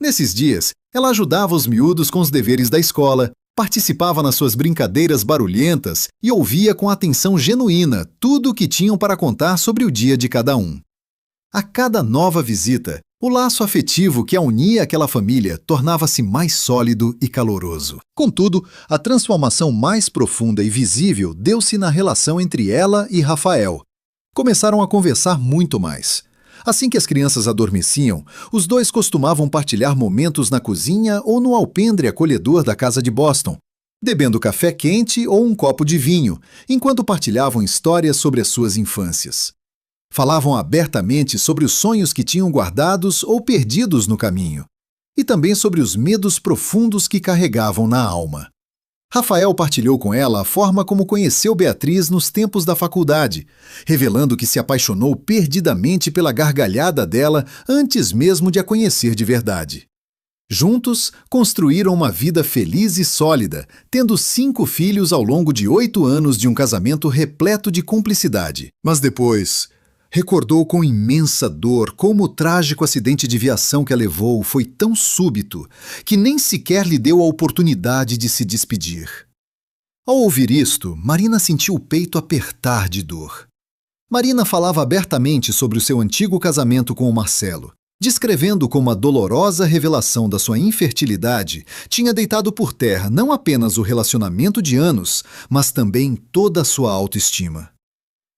Nesses dias, ela ajudava os miúdos com os deveres da escola, participava nas suas brincadeiras barulhentas e ouvia com atenção genuína tudo o que tinham para contar sobre o dia de cada um. A cada nova visita, o laço afetivo que a unia àquela família tornava-se mais sólido e caloroso. Contudo, a transformação mais profunda e visível deu-se na relação entre ela e Rafael. Começaram a conversar muito mais. Assim que as crianças adormeciam, os dois costumavam partilhar momentos na cozinha ou no alpendre acolhedor da casa de Boston, bebendo café quente ou um copo de vinho, enquanto partilhavam histórias sobre as suas infâncias. Falavam abertamente sobre os sonhos que tinham guardados ou perdidos no caminho, e também sobre os medos profundos que carregavam na alma. Rafael partilhou com ela a forma como conheceu Beatriz nos tempos da faculdade, revelando que se apaixonou perdidamente pela gargalhada dela antes mesmo de a conhecer de verdade. Juntos, construíram uma vida feliz e sólida, tendo 5 filhos ao longo de 8 anos de um casamento repleto de cumplicidade. Mas depois, recordou com imensa dor como o trágico acidente de viação que a levou foi tão súbito que nem sequer lhe deu a oportunidade de se despedir. Ao ouvir isto, Marina sentiu o peito apertar de dor. Marina falava abertamente sobre o seu antigo casamento com o Marcelo, descrevendo como a dolorosa revelação da sua infertilidade tinha deitado por terra não apenas o relacionamento de anos, mas também toda a sua autoestima.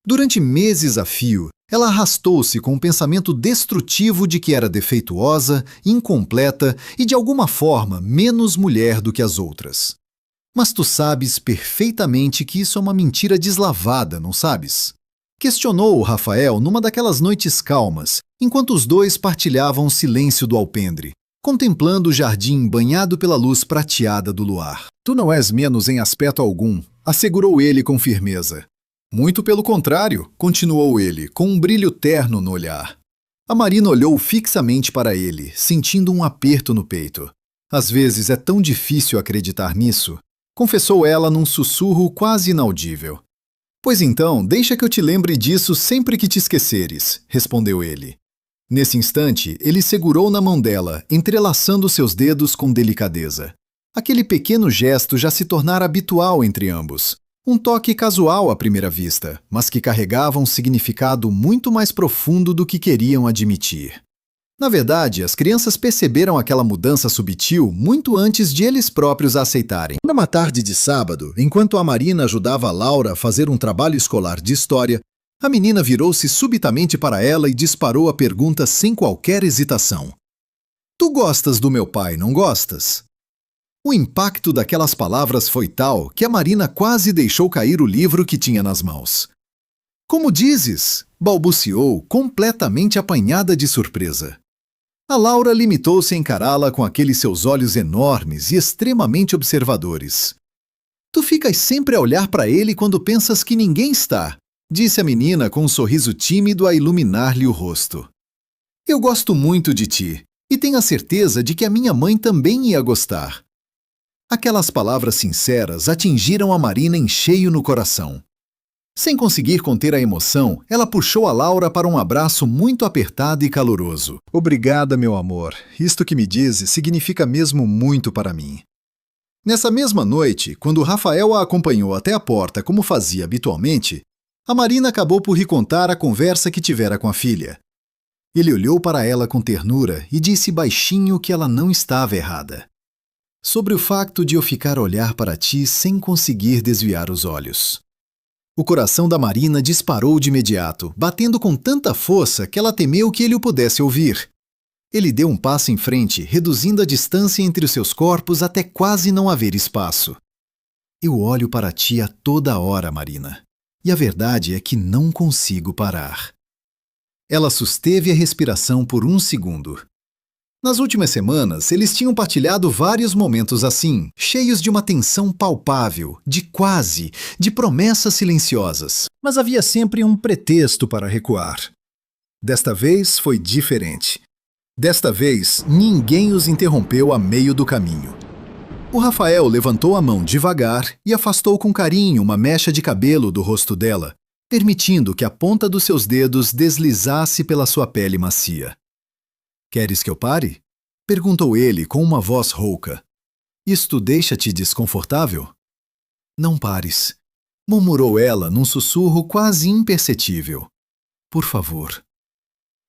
Durante meses a fio, ela arrastou-se com o pensamento destrutivo de que era defeituosa, incompleta e, de alguma forma, menos mulher do que as outras. Mas tu sabes perfeitamente que isso é uma mentira deslavada, não sabes? Questionou o Rafael numa daquelas noites calmas, enquanto os dois partilhavam o silêncio do alpendre, contemplando o jardim banhado pela luz prateada do luar. Tu não és menos em aspecto algum, assegurou ele com firmeza. Muito pelo contrário, continuou ele, com um brilho terno no olhar. A Marina olhou fixamente para ele, sentindo um aperto no peito. Às vezes é tão difícil acreditar nisso, confessou ela num sussurro quase inaudível. Pois então, deixa que eu te lembre disso sempre que te esqueceres, respondeu ele. Nesse instante, ele segurou na mão dela, entrelaçando seus dedos com delicadeza. Aquele pequeno gesto já se tornara habitual entre ambos. Um toque casual à primeira vista, mas que carregava um significado muito mais profundo do que queriam admitir. Na verdade, as crianças perceberam aquela mudança sutil muito antes de eles próprios a aceitarem. Numa tarde de sábado, enquanto a Marina ajudava a Laura a fazer um trabalho escolar de história, A menina virou-se subitamente para ela e disparou a pergunta sem qualquer hesitação. Tu gostas do meu pai, não gostas? O impacto daquelas palavras foi tal que a Marina quase deixou cair o livro que tinha nas mãos. Como dizes? Balbuciou, completamente apanhada de surpresa. A Laura limitou-se a encará-la com aqueles seus olhos enormes e extremamente observadores. Tu ficas sempre a olhar para ele quando pensas que ninguém está, disse a menina com um sorriso tímido a iluminar-lhe o rosto. Eu gosto muito de ti, e tenho a certeza de que a minha mãe também ia gostar. Aquelas palavras sinceras atingiram a Marina em cheio no coração. Sem conseguir conter a emoção, ela puxou a Laura para um abraço muito apertado e caloroso. Obrigada, meu amor. Isto que me dizes significa mesmo muito para mim. Nessa mesma noite, quando Rafael a acompanhou até a porta como fazia habitualmente, a Marina acabou por lhe contar a conversa que tivera com a filha. Ele olhou para ela com ternura e disse baixinho que ela não estava errada. Sobre o facto de eu ficar a olhar para ti sem conseguir desviar os olhos. O coração da Marina disparou de imediato, batendo com tanta força que ela temeu que ele o pudesse ouvir. Ele deu um passo em frente, reduzindo a distância entre os seus corpos até quase não haver espaço. Eu olho para ti a toda hora, Marina, e a verdade é que não consigo parar. Ela susteve a respiração por um segundo. Nas últimas semanas, eles tinham partilhado vários momentos assim, cheios de uma tensão palpável, de promessas silenciosas. Mas havia sempre um pretexto para recuar. Desta vez foi diferente. Desta vez, ninguém os interrompeu a meio do caminho. O Rafael levantou a mão devagar e afastou com carinho uma mecha de cabelo do rosto dela, permitindo que a ponta dos seus dedos deslizasse pela sua pele macia. Queres que eu pare? Perguntou ele com uma voz rouca. Isto deixa-te desconfortável? Não pares, murmurou ela num sussurro quase imperceptível. Por favor.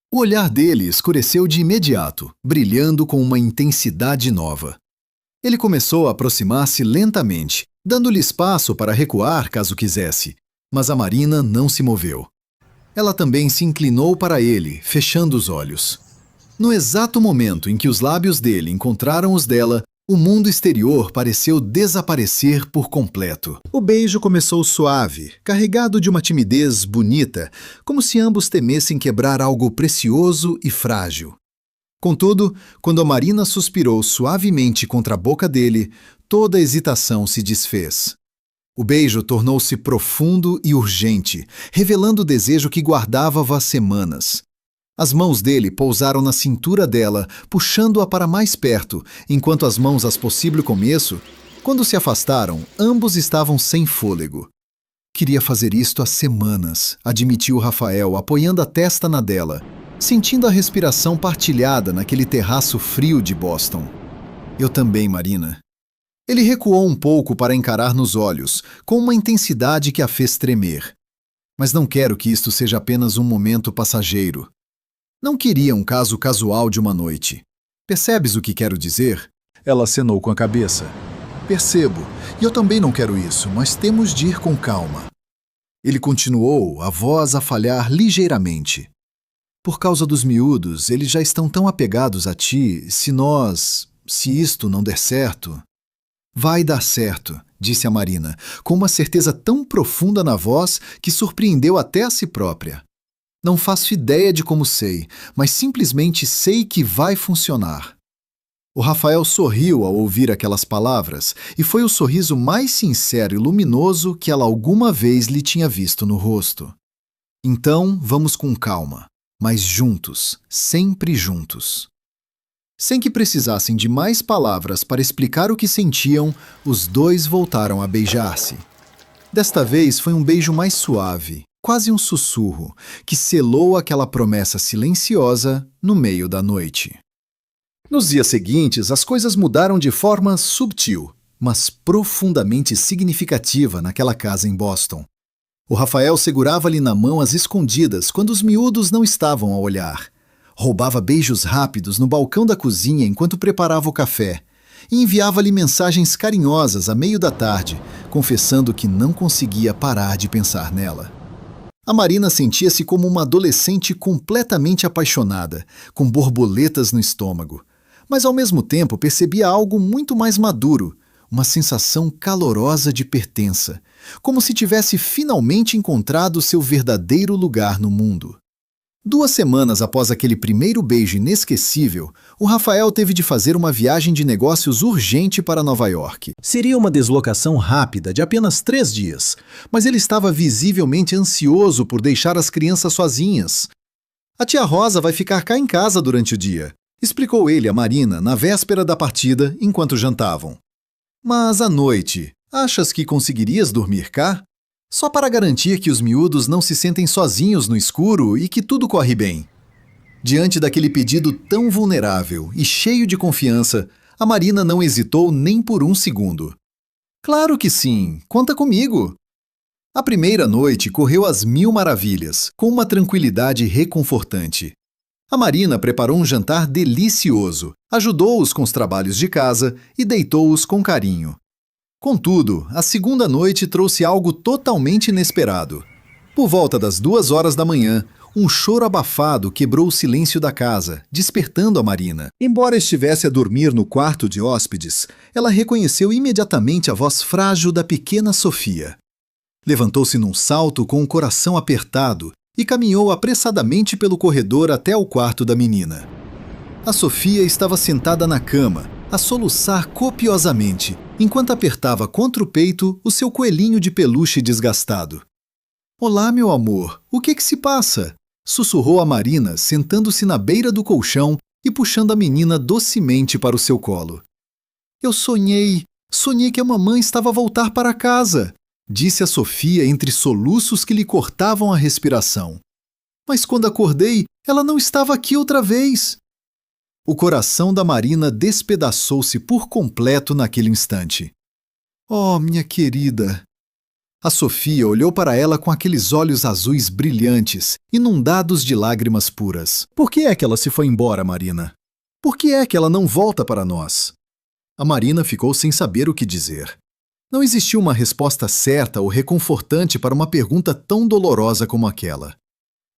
O olhar dele escureceu de imediato, brilhando com uma intensidade nova. Ele começou a aproximar-se lentamente, dando-lhe espaço para recuar caso quisesse, mas a Marina não se moveu. Ela também se inclinou para ele, fechando os olhos. No exato momento em que os lábios dele encontraram os dela, o mundo exterior pareceu desaparecer por completo. O beijo começou suave, carregado de uma timidez bonita, como se ambos temessem quebrar algo precioso e frágil. Contudo, quando a Marina suspirou suavemente contra a boca dele, toda a hesitação se desfez. O beijo tornou-se profundo e urgente, revelando o desejo que guardava há semanas. As mãos dele pousaram na cintura dela, puxando-a para mais perto, enquanto as mãos a possível começo, quando se afastaram, ambos estavam sem fôlego. Queria fazer isto há semanas, admitiu Rafael, apoiando a testa na dela, sentindo a respiração partilhada naquele terraço frio de Boston. Eu também, Marina. Ele recuou um pouco para encarar nos olhos, com uma intensidade que a fez tremer. Mas não quero que isto seja apenas um momento passageiro. Não queria um caso casual de uma noite. Percebes o que quero dizer? Ela acenou com a cabeça. Percebo, e eu também não quero isso, mas temos de ir com calma. Ele continuou, a voz a falhar ligeiramente. Por causa dos miúdos, eles já estão tão apegados a ti, se isto não der certo... Vai dar certo, disse a Marina, com uma certeza tão profunda na voz que surpreendeu até a si própria. Não faço ideia de como sei, mas simplesmente sei que vai funcionar. O Rafael sorriu ao ouvir aquelas palavras, e foi o sorriso mais sincero e luminoso que ela alguma vez lhe tinha visto no rosto. Então, vamos com calma, mas juntos, sempre juntos. Sem que precisassem de mais palavras para explicar o que sentiam, os dois voltaram a beijar-se. Desta vez foi um beijo mais suave, quase um sussurro, que selou aquela promessa silenciosa no meio da noite. Nos dias seguintes, as coisas mudaram de forma subtil, mas profundamente significativa naquela casa em Boston. O Rafael segurava-lhe na mão às escondidas quando os miúdos não estavam a olhar. Roubava beijos rápidos no balcão da cozinha enquanto preparava o café e enviava-lhe mensagens carinhosas à meio da tarde, confessando que não conseguia parar de pensar nela. A Marina sentia-se como uma adolescente completamente apaixonada, com borboletas no estômago. Mas ao mesmo tempo percebia algo muito mais maduro, uma sensação calorosa de pertença, como se tivesse finalmente encontrado seu verdadeiro lugar no mundo. 2 semanas após aquele primeiro beijo inesquecível, o Rafael teve de fazer uma viagem de negócios urgente para Nova York. Seria uma deslocação rápida de apenas 3 dias, mas ele estava visivelmente ansioso por deixar as crianças sozinhas. A tia Rosa vai ficar cá em casa durante o dia, explicou ele a Marina na véspera da partida enquanto jantavam. Mas à noite, achas que conseguirias dormir cá? Só para garantir que os miúdos não se sentem sozinhos no escuro e que tudo corre bem. Diante daquele pedido tão vulnerável e cheio de confiança, a Marina não hesitou nem por um segundo. Claro que sim, conta comigo! A primeira noite correu às mil maravilhas, com uma tranquilidade reconfortante. A Marina preparou um jantar delicioso, ajudou-os com os trabalhos de casa e deitou-os com carinho. Contudo, a segunda noite trouxe algo totalmente inesperado. Por volta das 2 horas da manhã, um choro abafado quebrou o silêncio da casa, despertando a Marina. Embora estivesse a dormir no quarto de hóspedes, ela reconheceu imediatamente a voz frágil da pequena Sofia. Levantou-se num salto com o coração apertado e caminhou apressadamente pelo corredor até o quarto da menina. A Sofia estava sentada na cama, a soluçar copiosamente, enquanto apertava contra o peito o seu coelhinho de peluche desgastado. "Olá, meu amor, o que se passa?" sussurrou a Marina, sentando-se na beira do colchão e puxando a menina docemente para o seu colo. "Eu sonhei que a mamãe estava a voltar para casa", disse a Sofia entre soluços que lhe cortavam a respiração. "Mas quando acordei, ela não estava aqui outra vez." O coração da Marina despedaçou-se por completo naquele instante. "Oh, minha querida!" A Sofia olhou para ela com aqueles olhos azuis brilhantes, inundados de lágrimas puras. "Por que é que ela se foi embora, Marina? Por que é que ela não volta para nós?" A Marina ficou sem saber o que dizer. Não existia uma resposta certa ou reconfortante para uma pergunta tão dolorosa como aquela.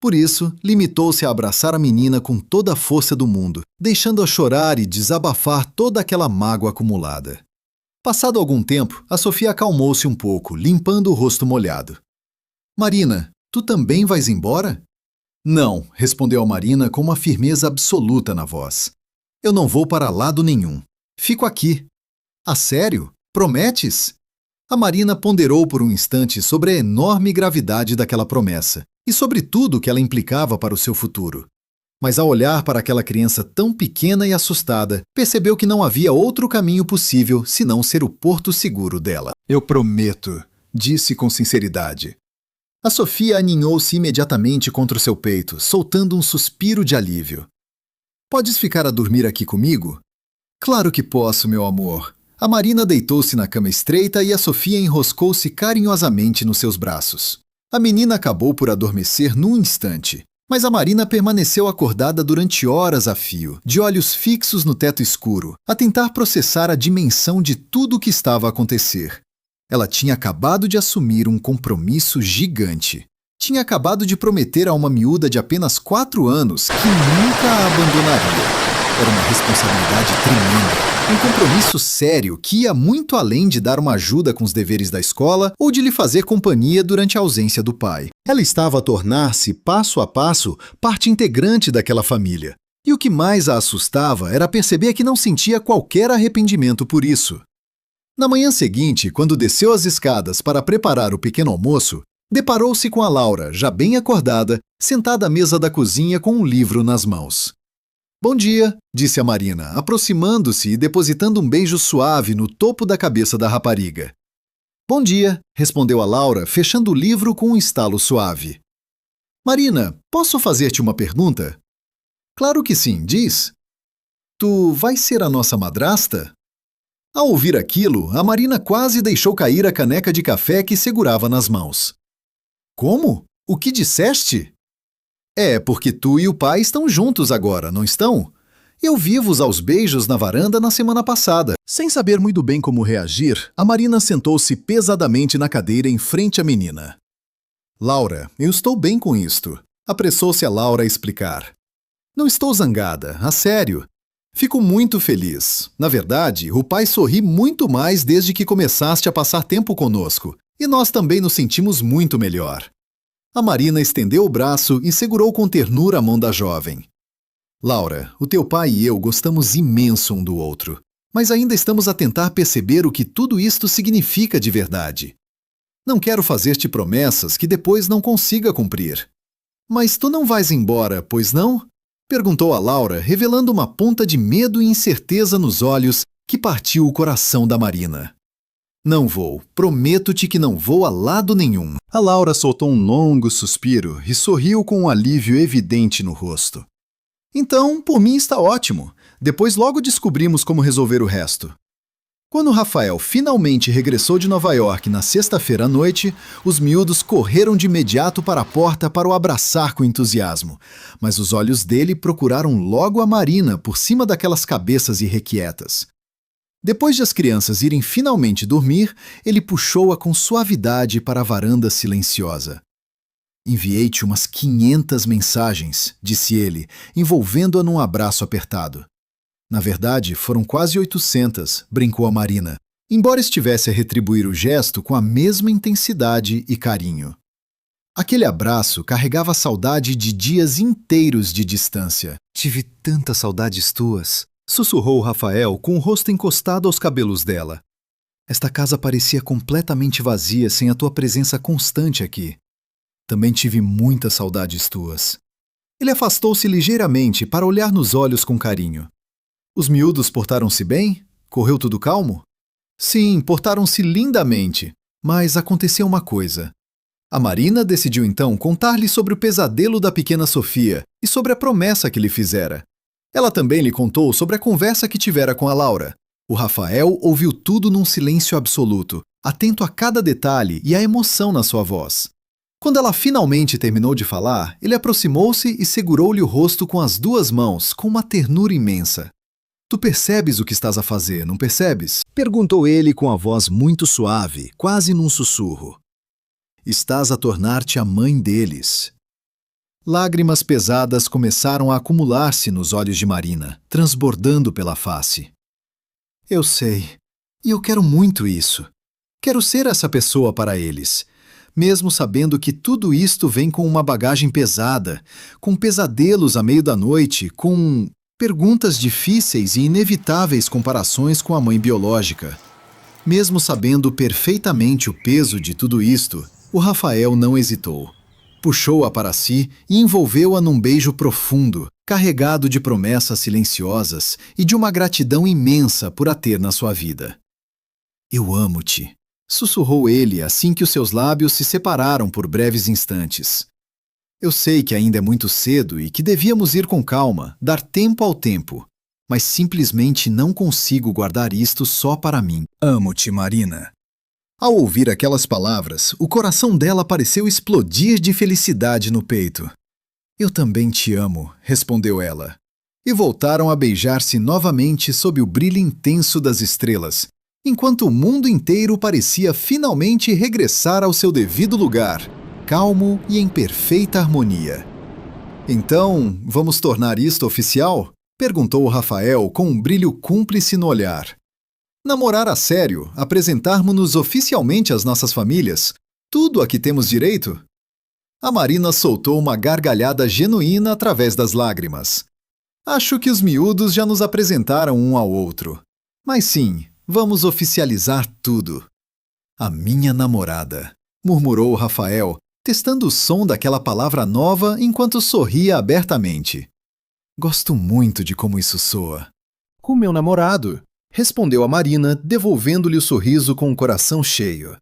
Por isso, limitou-se a abraçar a menina com toda a força do mundo, deixando-a chorar e desabafar toda aquela mágoa acumulada. Passado algum tempo, a Sofia acalmou-se um pouco, limpando o rosto molhado. "Marina, tu também vais embora?" "Não", respondeu a Marina com uma firmeza absoluta na voz. "Eu não vou para lado nenhum. Fico aqui." "A sério? Prometes?" A Marina ponderou por um instante sobre a enorme gravidade daquela promessa e sobre tudo o que ela implicava para o seu futuro. Mas ao olhar para aquela criança tão pequena e assustada, percebeu que não havia outro caminho possível senão ser o porto seguro dela. "Eu prometo", disse com sinceridade. A Sofia aninhou-se imediatamente contra o seu peito, soltando um suspiro de alívio. "Podes ficar a dormir aqui comigo?" "Claro que posso, meu amor." A Marina deitou-se na cama estreita e a Sofia enroscou-se carinhosamente nos seus braços. A menina acabou por adormecer num instante, mas a Marina permaneceu acordada durante horas a fio, de olhos fixos no teto escuro, a tentar processar a dimensão de tudo o que estava a acontecer. Ela tinha acabado de assumir um compromisso gigante. Tinha acabado de prometer a uma miúda de apenas 4 anos que nunca a abandonaria. Era uma responsabilidade tremenda. Um compromisso sério que ia muito além de dar uma ajuda com os deveres da escola ou de lhe fazer companhia durante a ausência do pai. Ela estava a tornar-se, passo a passo, parte integrante daquela família. E o que mais a assustava era perceber que não sentia qualquer arrependimento por isso. Na manhã seguinte, quando desceu as escadas para preparar o pequeno almoço, deparou-se com a Laura, já bem acordada, sentada à mesa da cozinha com um livro nas mãos. "Bom dia", disse a Marina, aproximando-se e depositando um beijo suave no topo da cabeça da rapariga. "Bom dia", respondeu a Laura, fechando o livro com um estalo suave. "Marina, posso fazer-te uma pergunta?" "Claro que sim, diz." "Tu vais ser a nossa madrasta?" Ao ouvir aquilo, a Marina quase deixou cair a caneca de café que segurava nas mãos. "Como? O que disseste?" "É, porque tu e o pai estão juntos agora, não estão? Eu vi-vos aos beijos na varanda na semana passada." Sem saber muito bem como reagir, a Marina sentou-se pesadamente na cadeira em frente à menina. Laura, eu estou bem com isto. Apressou-se a Laura a explicar. Não estou zangada, a sério. Fico muito feliz. Na verdade, o pai sorri muito mais desde que começaste a passar tempo conosco, e nós também nos sentimos muito melhor. A Marina estendeu o braço e segurou com ternura a mão da jovem. Laura, o teu pai e eu gostamos imenso um do outro, mas ainda estamos a tentar perceber o que tudo isto significa de verdade. Não quero fazer-te promessas que depois não consiga cumprir. Mas tu não vais embora, pois não? Perguntou a Laura, revelando uma ponta de medo e incerteza nos olhos que partiu o coração da Marina. Não vou, prometo-te que não vou a lado nenhum. A Laura soltou um longo suspiro e sorriu com um alívio evidente no rosto. Então, por mim está ótimo. Depois logo descobrimos como resolver o resto. Quando Rafael finalmente regressou de Nova York na sexta-feira à noite, os miúdos correram de imediato para a porta para o abraçar com entusiasmo, mas os olhos dele procuraram logo a Marina por cima daquelas cabeças irrequietas. Depois de as crianças irem finalmente dormir, ele puxou-a com suavidade para a varanda silenciosa. Enviei-te umas 500 mensagens, disse ele, envolvendo-a num abraço apertado. Na verdade, foram quase 800, brincou a Marina, embora estivesse a retribuir o gesto com a mesma intensidade e carinho. Aquele abraço carregava a saudade de dias inteiros de distância. Tive tantas saudades tuas, sussurrou Rafael com o rosto encostado aos cabelos dela. Esta casa parecia completamente vazia sem a tua presença constante aqui. Também tive muitas saudades tuas. Ele afastou-se ligeiramente para olhar nos olhos com carinho. Os miúdos portaram-se bem? Correu tudo calmo? Sim, portaram-se lindamente, mas aconteceu uma coisa. A Marina decidiu então contar-lhe sobre o pesadelo da pequena Sofia e sobre a promessa que lhe fizera. Ela também lhe contou sobre a conversa que tivera com a Laura. O Rafael ouviu tudo num silêncio absoluto, atento a cada detalhe e à emoção na sua voz. Quando ela finalmente terminou de falar, ele aproximou-se e segurou-lhe o rosto com as duas mãos, com uma ternura imensa. Tu percebes o que estás a fazer, não percebes? Perguntou ele com a voz muito suave, quase num sussurro. Estás a tornar-te a mãe deles. Lágrimas pesadas começaram a acumular-se nos olhos de Marina, transbordando pela face. Eu sei, e eu quero muito isso. Quero ser essa pessoa para eles, mesmo sabendo que tudo isto vem com uma bagagem pesada, com pesadelos à meio da noite, com perguntas difíceis e inevitáveis comparações com a mãe biológica. Mesmo sabendo perfeitamente o peso de tudo isto, o Rafael não hesitou. Puxou-a para si e envolveu-a num beijo profundo, carregado de promessas silenciosas e de uma gratidão imensa por a ter na sua vida. Eu amo-te, sussurrou ele assim que os seus lábios se separaram por breves instantes. Eu sei que ainda é muito cedo e que devíamos ir com calma, dar tempo ao tempo, mas simplesmente não consigo guardar isto só para mim. Amo-te, Marina. Ao ouvir aquelas palavras, o coração dela pareceu explodir de felicidade no peito. Eu também te amo, respondeu ela. E voltaram a beijar-se novamente sob o brilho intenso das estrelas, enquanto o mundo inteiro parecia finalmente regressar ao seu devido lugar, calmo e em perfeita harmonia. Então, vamos tornar isto oficial? Perguntou Rafael com um brilho cúmplice no olhar. Namorar a sério, apresentarmos-nos oficialmente às nossas famílias, tudo a que temos direito? A Marina soltou uma gargalhada genuína através das lágrimas. Acho que os miúdos já nos apresentaram um ao outro. Mas sim, vamos oficializar tudo. A minha namorada, murmurou Rafael, testando o som daquela palavra nova enquanto sorria abertamente. Gosto muito de como isso soa. O meu namorado, respondeu a Marina, devolvendo-lhe o sorriso com o coração cheio.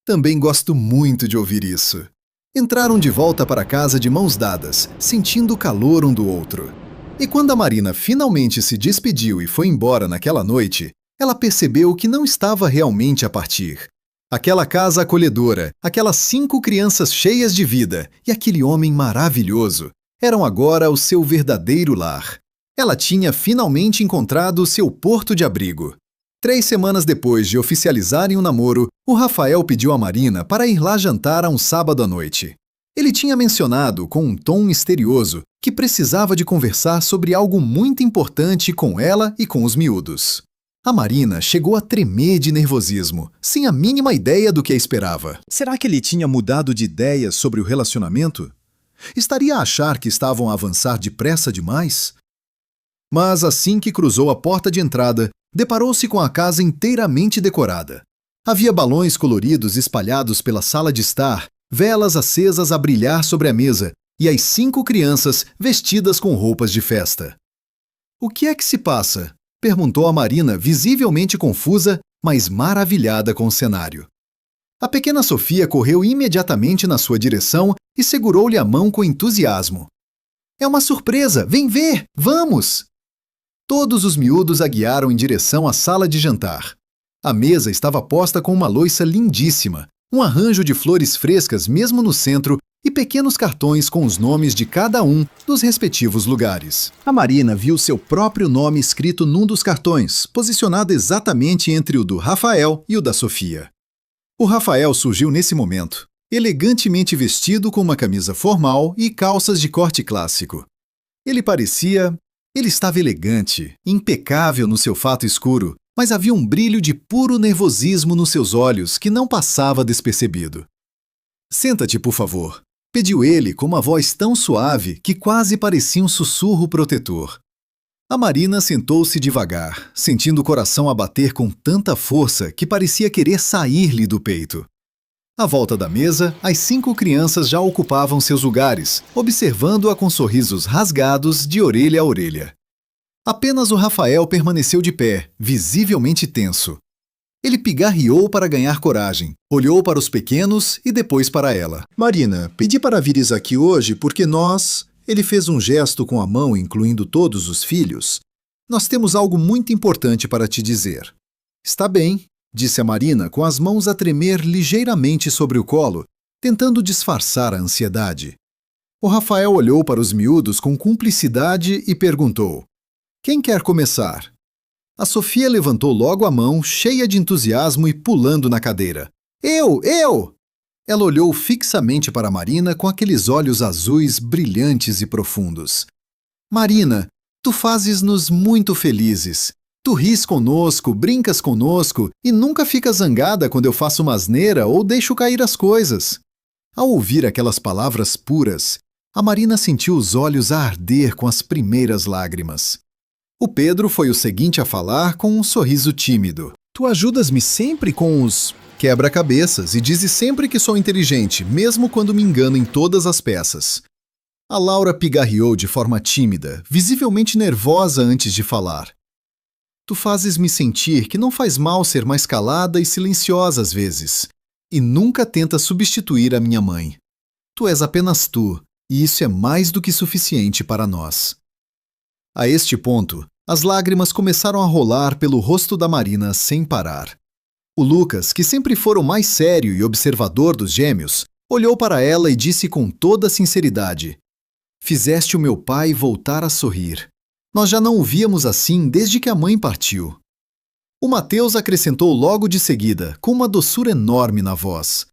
Também gosto muito de ouvir isso. Entraram de volta para casa de mãos dadas, sentindo o calor um do outro. E quando a Marina finalmente se despediu e foi embora naquela noite, ela percebeu que não estava realmente a partir. Aquela casa acolhedora, aquelas 5 crianças cheias de vida e aquele homem maravilhoso eram agora o seu verdadeiro lar. Ela tinha finalmente encontrado o seu porto de abrigo. 3 semanas depois de oficializarem o namoro, o Rafael pediu a Marina para ir lá jantar a um sábado à noite. Ele tinha mencionado, com um tom misterioso, que precisava de conversar sobre algo muito importante com ela e com os miúdos. A Marina chegou a tremer de nervosismo, sem a mínima ideia do que a esperava. Será que ele tinha mudado de ideia sobre o relacionamento? Estaria a achar que estavam a avançar depressa demais? Mas assim que cruzou a porta de entrada, deparou-se com a casa inteiramente decorada. Havia balões coloridos espalhados pela sala de estar, velas acesas a brilhar sobre a mesa e as 5 crianças vestidas com roupas de festa. O que é que se passa? Perguntou a Marina, visivelmente confusa, mas maravilhada com o cenário. A pequena Sofia correu imediatamente na sua direção e segurou-lhe a mão com entusiasmo. É uma surpresa! Vem ver! Vamos! Todos os miúdos a guiaram em direção à sala de jantar. A mesa estava posta com uma louça lindíssima, um arranjo de flores frescas mesmo no centro e pequenos cartões com os nomes de cada um dos respectivos lugares. A Marina viu seu próprio nome escrito num dos cartões, posicionado exatamente entre o do Rafael e o da Sofia. O Rafael surgiu nesse momento, elegantemente vestido com uma camisa formal e calças de corte clássico. Ele estava elegante, impecável no seu fato escuro, mas havia um brilho de puro nervosismo nos seus olhos que não passava despercebido. Senta-te, por favor, pediu ele com uma voz tão suave que quase parecia um sussurro protetor. A Marina sentou-se devagar, sentindo o coração a bater com tanta força que parecia querer sair-lhe do peito. À volta da mesa, as 5 crianças já ocupavam seus lugares, observando-a com sorrisos rasgados de orelha a orelha. Apenas o Rafael permaneceu de pé, visivelmente tenso. Ele pigarreou para ganhar coragem, olhou para os pequenos e depois para ela. Marina, pedi para vires aqui hoje porque nós... Ele fez um gesto com a mão, incluindo todos os filhos. Nós temos algo muito importante para te dizer. Está bem, disse a Marina com as mãos a tremer ligeiramente sobre o colo, tentando disfarçar a ansiedade. O Rafael olhou para os miúdos com cumplicidade e perguntou: quem quer começar? A Sofia levantou logo a mão, cheia de entusiasmo e pulando na cadeira. Eu! Ela olhou fixamente para Marina com aqueles olhos azuis brilhantes e profundos. Marina, tu fazes-nos muito felizes. Tu ris conosco, brincas conosco e nunca ficas zangada quando eu faço uma asneira ou deixo cair as coisas. Ao ouvir aquelas palavras puras, a Marina sentiu os olhos a arder com as primeiras lágrimas. O Pedro foi o seguinte a falar com um sorriso tímido. Tu ajudas-me sempre com os quebra-cabeças e dizes sempre que sou inteligente, mesmo quando me engano em todas as peças. A Laura pigarreou de forma tímida, visivelmente nervosa antes de falar. Tu fazes-me sentir que não faz mal ser mais calada e silenciosa às vezes, e nunca tenta substituir a minha mãe. Tu és apenas tu, e isso é mais do que suficiente para nós. A este ponto, as lágrimas começaram a rolar pelo rosto da Marina sem parar. O Lucas, que sempre fora o mais sério e observador dos gêmeos, olhou para ela e disse com toda a sinceridade: fizeste o meu pai voltar a sorrir. Nós já não o víamos assim desde que a mãe partiu. O Mateus acrescentou logo de seguida, com uma doçura enorme na voz: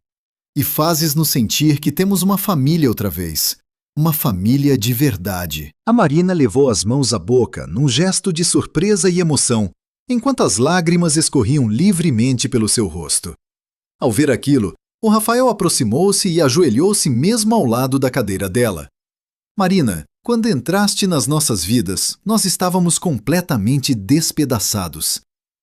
e fazes-nos sentir que temos uma família outra vez. Uma família de verdade. A Marina levou as mãos à boca, num gesto de surpresa e emoção, enquanto as lágrimas escorriam livremente pelo seu rosto. Ao ver aquilo, o Rafael aproximou-se e ajoelhou-se mesmo ao lado da cadeira dela. Marina, quando entraste nas nossas vidas, nós estávamos completamente despedaçados.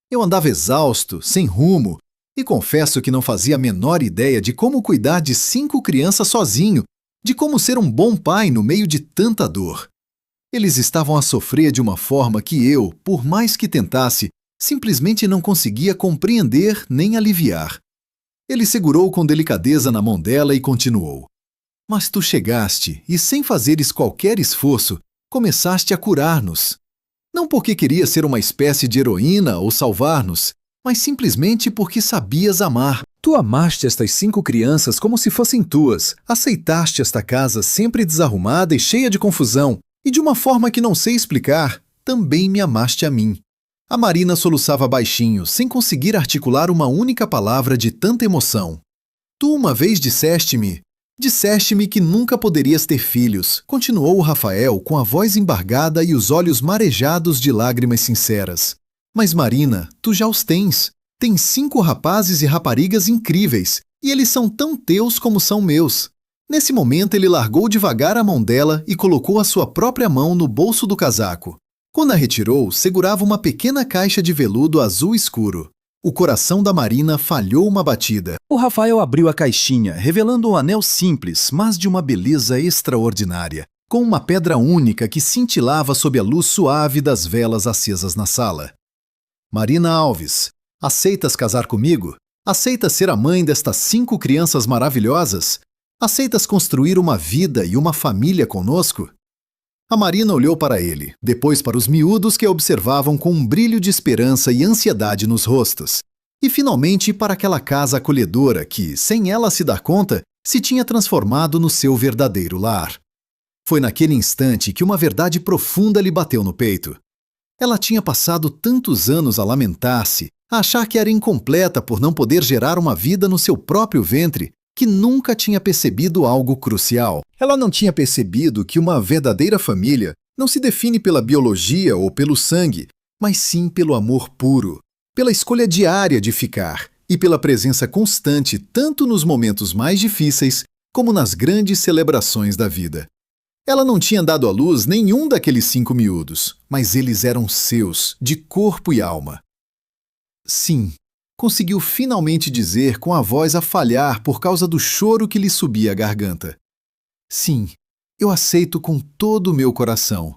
Eu andava exausto, sem rumo, e confesso que não fazia a menor ideia de como cuidar de 5 crianças sozinho, de como ser um bom pai no meio de tanta dor. Eles estavam a sofrer de uma forma que eu, por mais que tentasse, simplesmente não conseguia compreender nem aliviar. Ele segurou com delicadeza na mão dela e continuou. Mas tu chegaste e, sem fazeres qualquer esforço, começaste a curar-nos. Não porque querias ser uma espécie de heroína ou salvar-nos, mas simplesmente porque sabias amar. Tu amaste estas 5 crianças como se fossem tuas, aceitaste esta casa sempre desarrumada e cheia de confusão, e de uma forma que não sei explicar, também me amaste a mim. A Marina soluçava baixinho, sem conseguir articular uma única palavra de tanta emoção. Tu uma vez disseste-me que nunca poderias ter filhos, continuou o Rafael com a voz embargada e os olhos marejados de lágrimas sinceras. Mas Marina, tu já os tens. Tens 5 rapazes e raparigas incríveis, e eles são tão teus como são meus. Nesse momento ele largou devagar a mão dela e colocou a sua própria mão no bolso do casaco. Quando a retirou, segurava uma pequena caixa de veludo azul escuro. O coração da Marina falhou uma batida. O Rafael abriu a caixinha, revelando um anel simples, mas de uma beleza extraordinária, com uma pedra única que cintilava sob a luz suave das velas acesas na sala. Marina Alves, aceitas casar comigo? Aceitas ser a mãe destas 5 crianças maravilhosas? Aceitas construir uma vida e uma família conosco? A Marina olhou para ele, depois para os miúdos que a observavam com um brilho de esperança e ansiedade nos rostos, e finalmente para aquela casa acolhedora que, sem ela se dar conta, se tinha transformado no seu verdadeiro lar. Foi naquele instante que uma verdade profunda lhe bateu no peito. Ela tinha passado tantos anos a lamentar-se, a achar que era incompleta por não poder gerar uma vida no seu próprio ventre, que nunca tinha percebido algo crucial. Ela não tinha percebido que uma verdadeira família não se define pela biologia ou pelo sangue, mas sim pelo amor puro, pela escolha diária de ficar e pela presença constante tanto nos momentos mais difíceis como nas grandes celebrações da vida. Ela não tinha dado à luz nenhum daqueles 5 miúdos, mas eles eram seus, de corpo e alma. Sim, conseguiu finalmente dizer com a voz a falhar por causa do choro que lhe subia a garganta. Sim, eu aceito com todo o meu coração.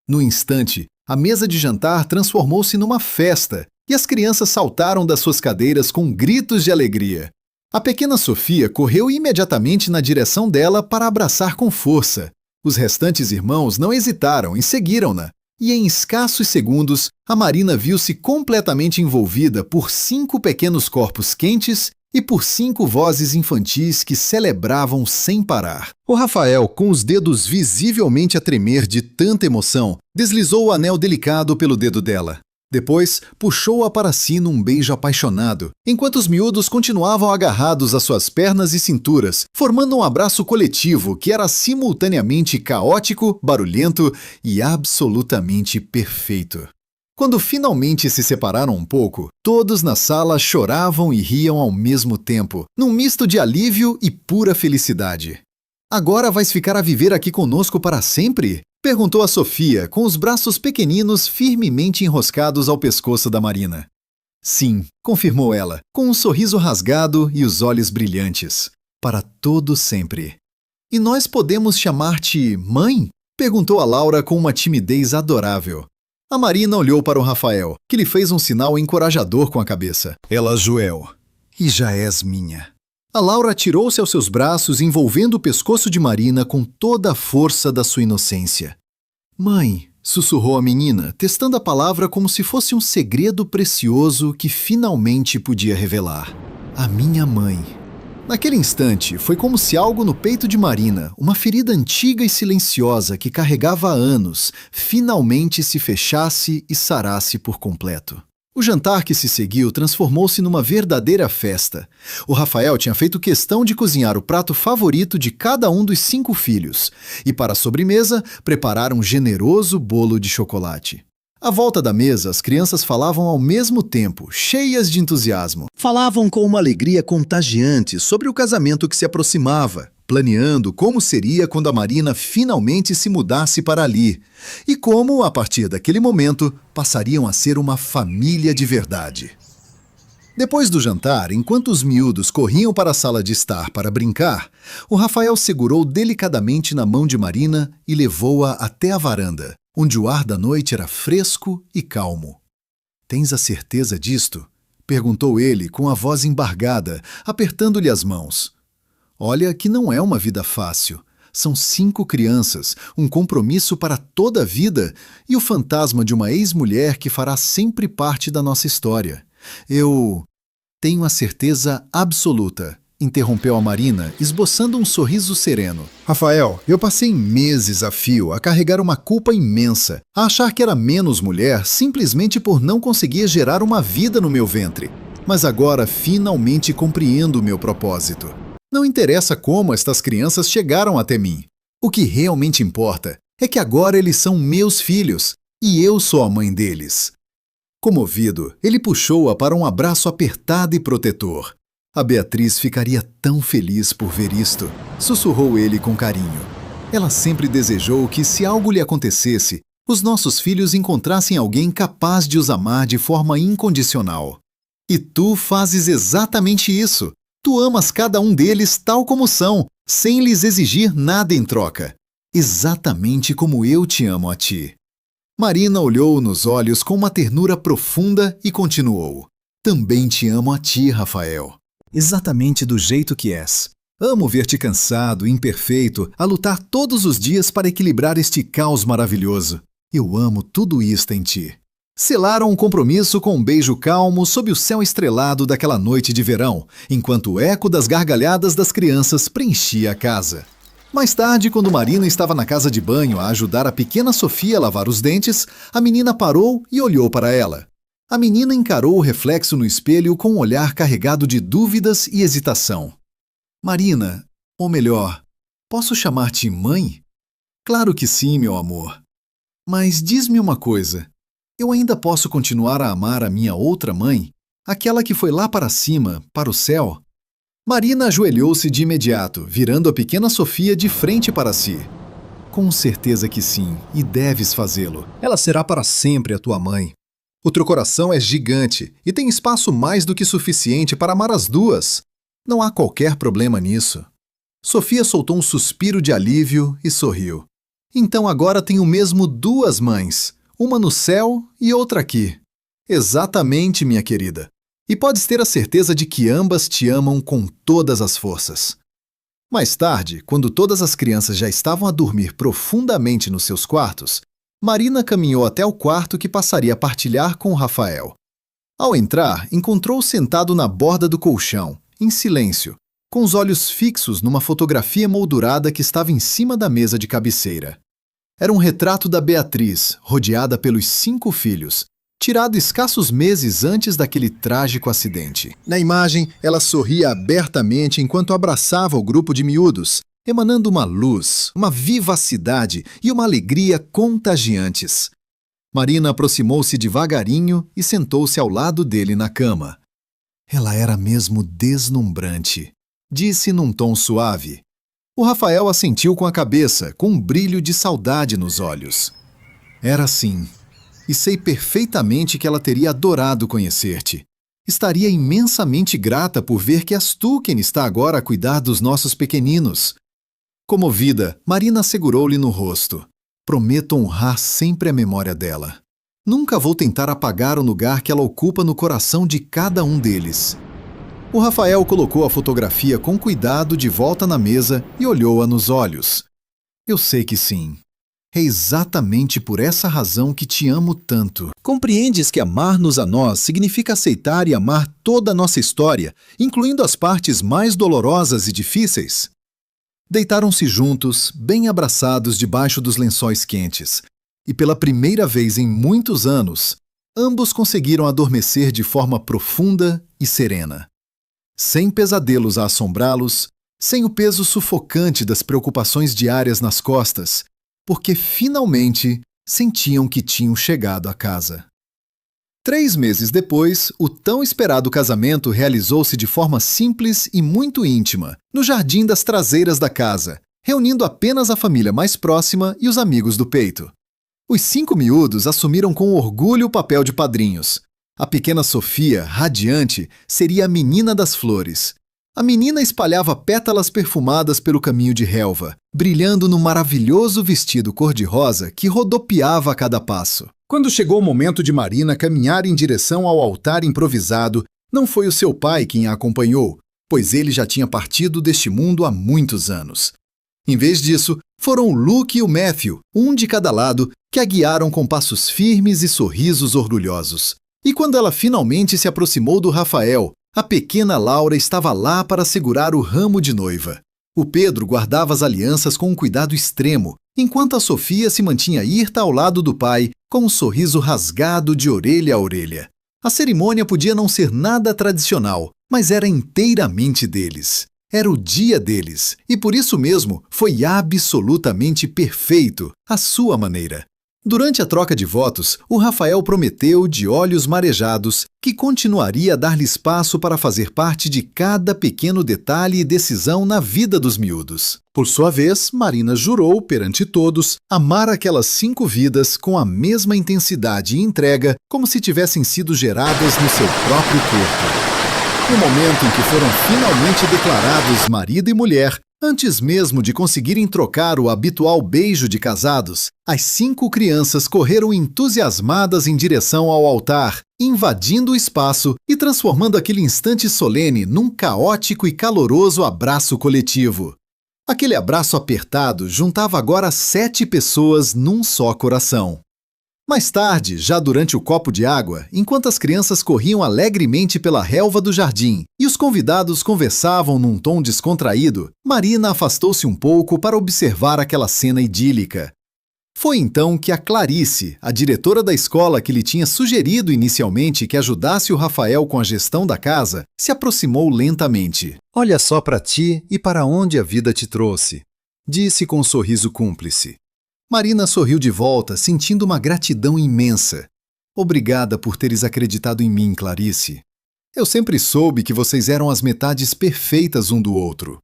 No instante, a mesa de jantar transformou-se numa festa e as crianças saltaram das suas cadeiras com gritos de alegria. A pequena Sofia correu imediatamente na direção dela para abraçar com força. Os restantes irmãos não hesitaram e seguiram-na. E em escassos segundos, a Marina viu-se completamente envolvida por 5 pequenos corpos quentes e por 5 vozes infantis que celebravam sem parar. O Rafael, com os dedos visivelmente a tremer de tanta emoção, deslizou o anel delicado pelo dedo dela. Depois, puxou-a para si num beijo apaixonado, enquanto os miúdos continuavam agarrados às suas pernas e cinturas, formando um abraço coletivo que era simultaneamente caótico, barulhento e absolutamente perfeito. Quando finalmente se separaram um pouco, todos na sala choravam e riam ao mesmo tempo, num misto de alívio e pura felicidade. Agora vais ficar a viver aqui conosco para sempre? Perguntou a Sofia, com os braços pequeninos firmemente enroscados ao pescoço da Marina. Sim, confirmou ela, com um sorriso rasgado e os olhos brilhantes. Para todo sempre. E nós podemos chamar-te mãe? Perguntou a Laura com uma timidez adorável. A Marina olhou para o Rafael, que lhe fez um sinal encorajador com a cabeça. Ela, Joel, e já és minha. A Laura atirou-se aos seus braços, envolvendo o pescoço de Marina com toda a força da sua inocência. Mãe, sussurrou a menina, testando a palavra como se fosse um segredo precioso que finalmente podia revelar. A minha mãe. Naquele instante, foi como se algo no peito de Marina, uma ferida antiga e silenciosa que carregava há anos, finalmente se fechasse e sarasse por completo. O jantar que se seguiu transformou-se numa verdadeira festa. O Rafael tinha feito questão de cozinhar o prato favorito de cada um dos 5 filhos e, para a sobremesa, preparar um generoso bolo de chocolate. À volta da mesa, as crianças falavam ao mesmo tempo, cheias de entusiasmo. Falavam com uma alegria contagiante sobre o casamento que se aproximava, planeando como seria quando a Marina finalmente se mudasse para ali e como, a partir daquele momento, passariam a ser uma família de verdade. Depois do jantar, enquanto os miúdos corriam para a sala de estar para brincar, o Rafael segurou delicadamente na mão de Marina e levou-a até a varanda, onde o ar da noite era fresco e calmo. Tens a certeza disto? Perguntou ele com a voz embargada, apertando-lhe as mãos. Olha que não é uma vida fácil. São 5 crianças, um compromisso para toda a vida e o fantasma de uma ex-mulher que fará sempre parte da nossa história. Eu tenho a certeza absoluta, interrompeu a Marina, esboçando um sorriso sereno. Rafael, eu passei meses a fio a carregar uma culpa imensa, a achar que era menos mulher simplesmente por não conseguir gerar uma vida no meu ventre. Mas agora finalmente compreendo o meu propósito. Não interessa como estas crianças chegaram até mim. O que realmente importa é que agora eles são meus filhos e eu sou a mãe deles. Comovido, ele puxou-a para um abraço apertado e protetor. A Beatriz ficaria tão feliz por ver isto, sussurrou ele com carinho. Ela sempre desejou que, se algo lhe acontecesse, os nossos filhos encontrassem alguém capaz de os amar de forma incondicional. E tu fazes exatamente isso. Tu amas cada um deles tal como são, sem lhes exigir nada em troca. Exatamente como eu te amo a ti. Marina olhou nos olhos com uma ternura profunda e continuou. Também te amo a ti, Rafael. Exatamente do jeito que és. Amo ver-te cansado, imperfeito, a lutar todos os dias para equilibrar este caos maravilhoso. Eu amo tudo isto em ti. Selaram um compromisso com um beijo calmo sob o céu estrelado daquela noite de verão, enquanto o eco das gargalhadas das crianças preenchia a casa. Mais tarde, quando Marina estava na casa de banho a ajudar a pequena Sofia a lavar os dentes, a menina parou e olhou para ela. A menina encarou o reflexo no espelho com um olhar carregado de dúvidas e hesitação. Marina, ou melhor, posso chamar-te mãe? Claro que sim, meu amor. Mas diz-me uma coisa. Eu ainda posso continuar a amar a minha outra mãe? Aquela que foi lá para cima, para o céu? Marina ajoelhou-se de imediato, virando a pequena Sofia de frente para si. Com certeza que sim, e deves fazê-lo. Ela será para sempre a tua mãe. O teu coração é gigante e tem espaço mais do que suficiente para amar as duas. Não há qualquer problema nisso. Sofia soltou um suspiro de alívio e sorriu. Então agora tenho mesmo duas mães, uma no céu e outra aqui. Exatamente, minha querida. E podes ter a certeza de que ambas te amam com todas as forças. Mais tarde, quando todas as crianças já estavam a dormir profundamente nos seus quartos, Marina caminhou até o quarto que passaria a partilhar com o Rafael. Ao entrar, encontrou-o sentado na borda do colchão, em silêncio, com os olhos fixos numa fotografia moldurada que estava em cima da mesa de cabeceira. Era um retrato da Beatriz, rodeada pelos 5 filhos, tirado escassos meses antes daquele trágico acidente. Na imagem, ela sorria abertamente enquanto abraçava o grupo de miúdos, emanando uma luz, uma vivacidade e uma alegria contagiantes. Marina aproximou-se devagarinho e sentou-se ao lado dele na cama. Ela era mesmo deslumbrante, disse num tom suave. O Rafael assentiu com a cabeça, com um brilho de saudade nos olhos. Era sim, e sei perfeitamente que ela teria adorado conhecer-te. Estaria imensamente grata por ver que és tu quem está agora a cuidar dos nossos pequeninos. Comovida, Marina segurou-lhe no rosto. Prometo honrar sempre a memória dela. Nunca vou tentar apagar o lugar que ela ocupa no coração de cada um deles. O Rafael colocou a fotografia com cuidado de volta na mesa e olhou-a nos olhos. Eu sei que sim. É exatamente por essa razão que te amo tanto. Compreendes que amar-nos a nós significa aceitar e amar toda a nossa história, incluindo as partes mais dolorosas e difíceis? Deitaram-se juntos, bem abraçados debaixo dos lençóis quentes, e pela primeira vez em muitos anos, ambos conseguiram adormecer de forma profunda e serena. Sem pesadelos a assombrá-los, sem o peso sufocante das preocupações diárias nas costas, porque finalmente sentiam que tinham chegado a casa. 3 meses depois, o tão esperado casamento realizou-se de forma simples e muito íntima, no jardim das traseiras da casa, reunindo apenas a família mais próxima e os amigos do peito. Os 5 miúdos assumiram com orgulho o papel de padrinhos. A pequena Sofia, radiante, seria a menina das flores. A menina espalhava pétalas perfumadas pelo caminho de relva, brilhando no maravilhoso vestido cor-de-rosa que rodopiava a cada passo. Quando chegou o momento de Marina caminhar em direção ao altar improvisado, não foi o seu pai quem a acompanhou, pois ele já tinha partido deste mundo há muitos anos. Em vez disso, foram o Luke e o Matthew, um de cada lado, que a guiaram com passos firmes e sorrisos orgulhosos. E quando ela finalmente se aproximou do Rafael, A pequena Laura estava lá para segurar o ramo de noiva. O Pedro guardava as alianças com um cuidado extremo, enquanto a Sofia se mantinha hirta ao lado do pai, com um sorriso rasgado de orelha a orelha. A cerimônia podia não ser nada tradicional, mas era inteiramente deles. Era o dia deles, e por isso mesmo foi absolutamente perfeito, à sua maneira. Durante a troca de votos, o Rafael prometeu, de olhos marejados, que continuaria a dar-lhe espaço para fazer parte de cada pequeno detalhe e decisão na vida dos miúdos. Por sua vez, Marina jurou, perante todos, amar aquelas 5 vidas com a mesma intensidade e entrega como se tivessem sido geradas no seu próprio corpo. No momento em que foram finalmente declarados marido e mulher, antes mesmo de conseguirem trocar o habitual beijo de casados, as 5 crianças correram entusiasmadas em direção ao altar, invadindo o espaço e transformando aquele instante solene num caótico e caloroso abraço coletivo. Aquele abraço apertado juntava agora 7 pessoas num só coração. Mais tarde, já durante o copo de água, enquanto as crianças corriam alegremente pela relva do jardim e os convidados conversavam num tom descontraído, Marina afastou-se um pouco para observar aquela cena idílica. Foi então que a Clarice, a diretora da escola que lhe tinha sugerido inicialmente que ajudasse o Rafael com a gestão da casa, se aproximou lentamente. Olha só para ti e para onde a vida te trouxe, disse com um sorriso cúmplice. Marina sorriu de volta, sentindo uma gratidão imensa. Obrigada por teres acreditado em mim, Clarice. Eu sempre soube que vocês eram as metades perfeitas um do outro.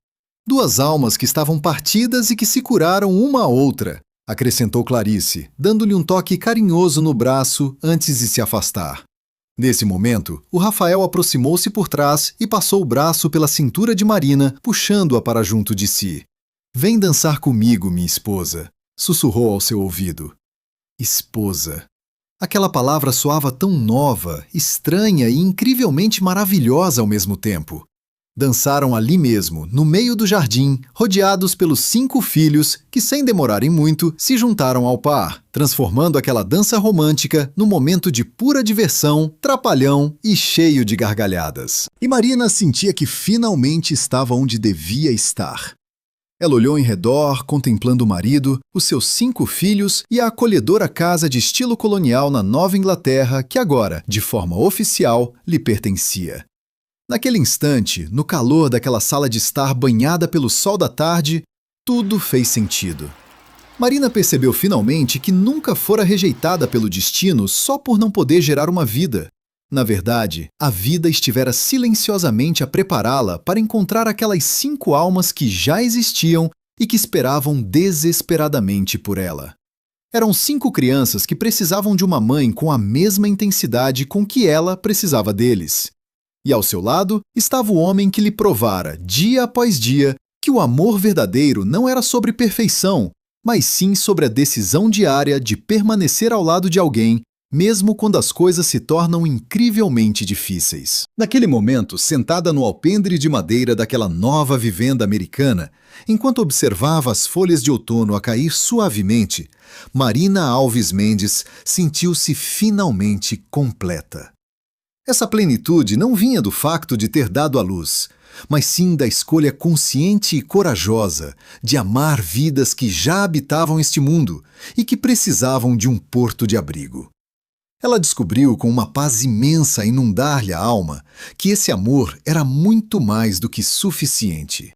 2 almas que estavam partidas e que se curaram uma à outra, acrescentou Clarice, dando-lhe um toque carinhoso no braço antes de se afastar. Nesse momento, o Rafael aproximou-se por trás e passou o braço pela cintura de Marina, puxando-a para junto de si. Vem dançar comigo, minha esposa, sussurrou ao seu ouvido. Esposa. Aquela palavra soava tão nova, estranha e incrivelmente maravilhosa ao mesmo tempo. Dançaram ali mesmo, no meio do jardim, rodeados pelos 5 filhos que, sem demorarem muito, se juntaram ao par, transformando aquela dança romântica num momento de pura diversão, trapalhão e cheio de gargalhadas. E Marina sentia que finalmente estava onde devia estar. Ela olhou em redor, contemplando o marido, os seus 5 filhos e a acolhedora casa de estilo colonial na Nova Inglaterra que agora, de forma oficial, lhe pertencia. Naquele instante, no calor daquela sala de estar banhada pelo sol da tarde, tudo fez sentido. Marina percebeu finalmente que nunca fora rejeitada pelo destino só por não poder gerar uma vida. Na verdade, a vida estivera silenciosamente a prepará-la para encontrar aquelas 5 almas que já existiam e que esperavam desesperadamente por ela. Eram 5 crianças que precisavam de uma mãe com a mesma intensidade com que ela precisava deles. E ao seu lado estava o homem que lhe provara, dia após dia, que o amor verdadeiro não era sobre perfeição, mas sim sobre a decisão diária de permanecer ao lado de alguém, mesmo quando as coisas se tornam incrivelmente difíceis. Naquele momento, sentada no alpendre de madeira daquela nova vivenda americana, enquanto observava as folhas de outono a cair suavemente, Marina Alves Mendes sentiu-se finalmente completa. Essa plenitude não vinha do facto de ter dado à luz, mas sim da escolha consciente e corajosa de amar vidas que já habitavam este mundo e que precisavam de um porto de abrigo. Ela descobriu com uma paz imensa a inundar-lhe a alma que esse amor era muito mais do que suficiente.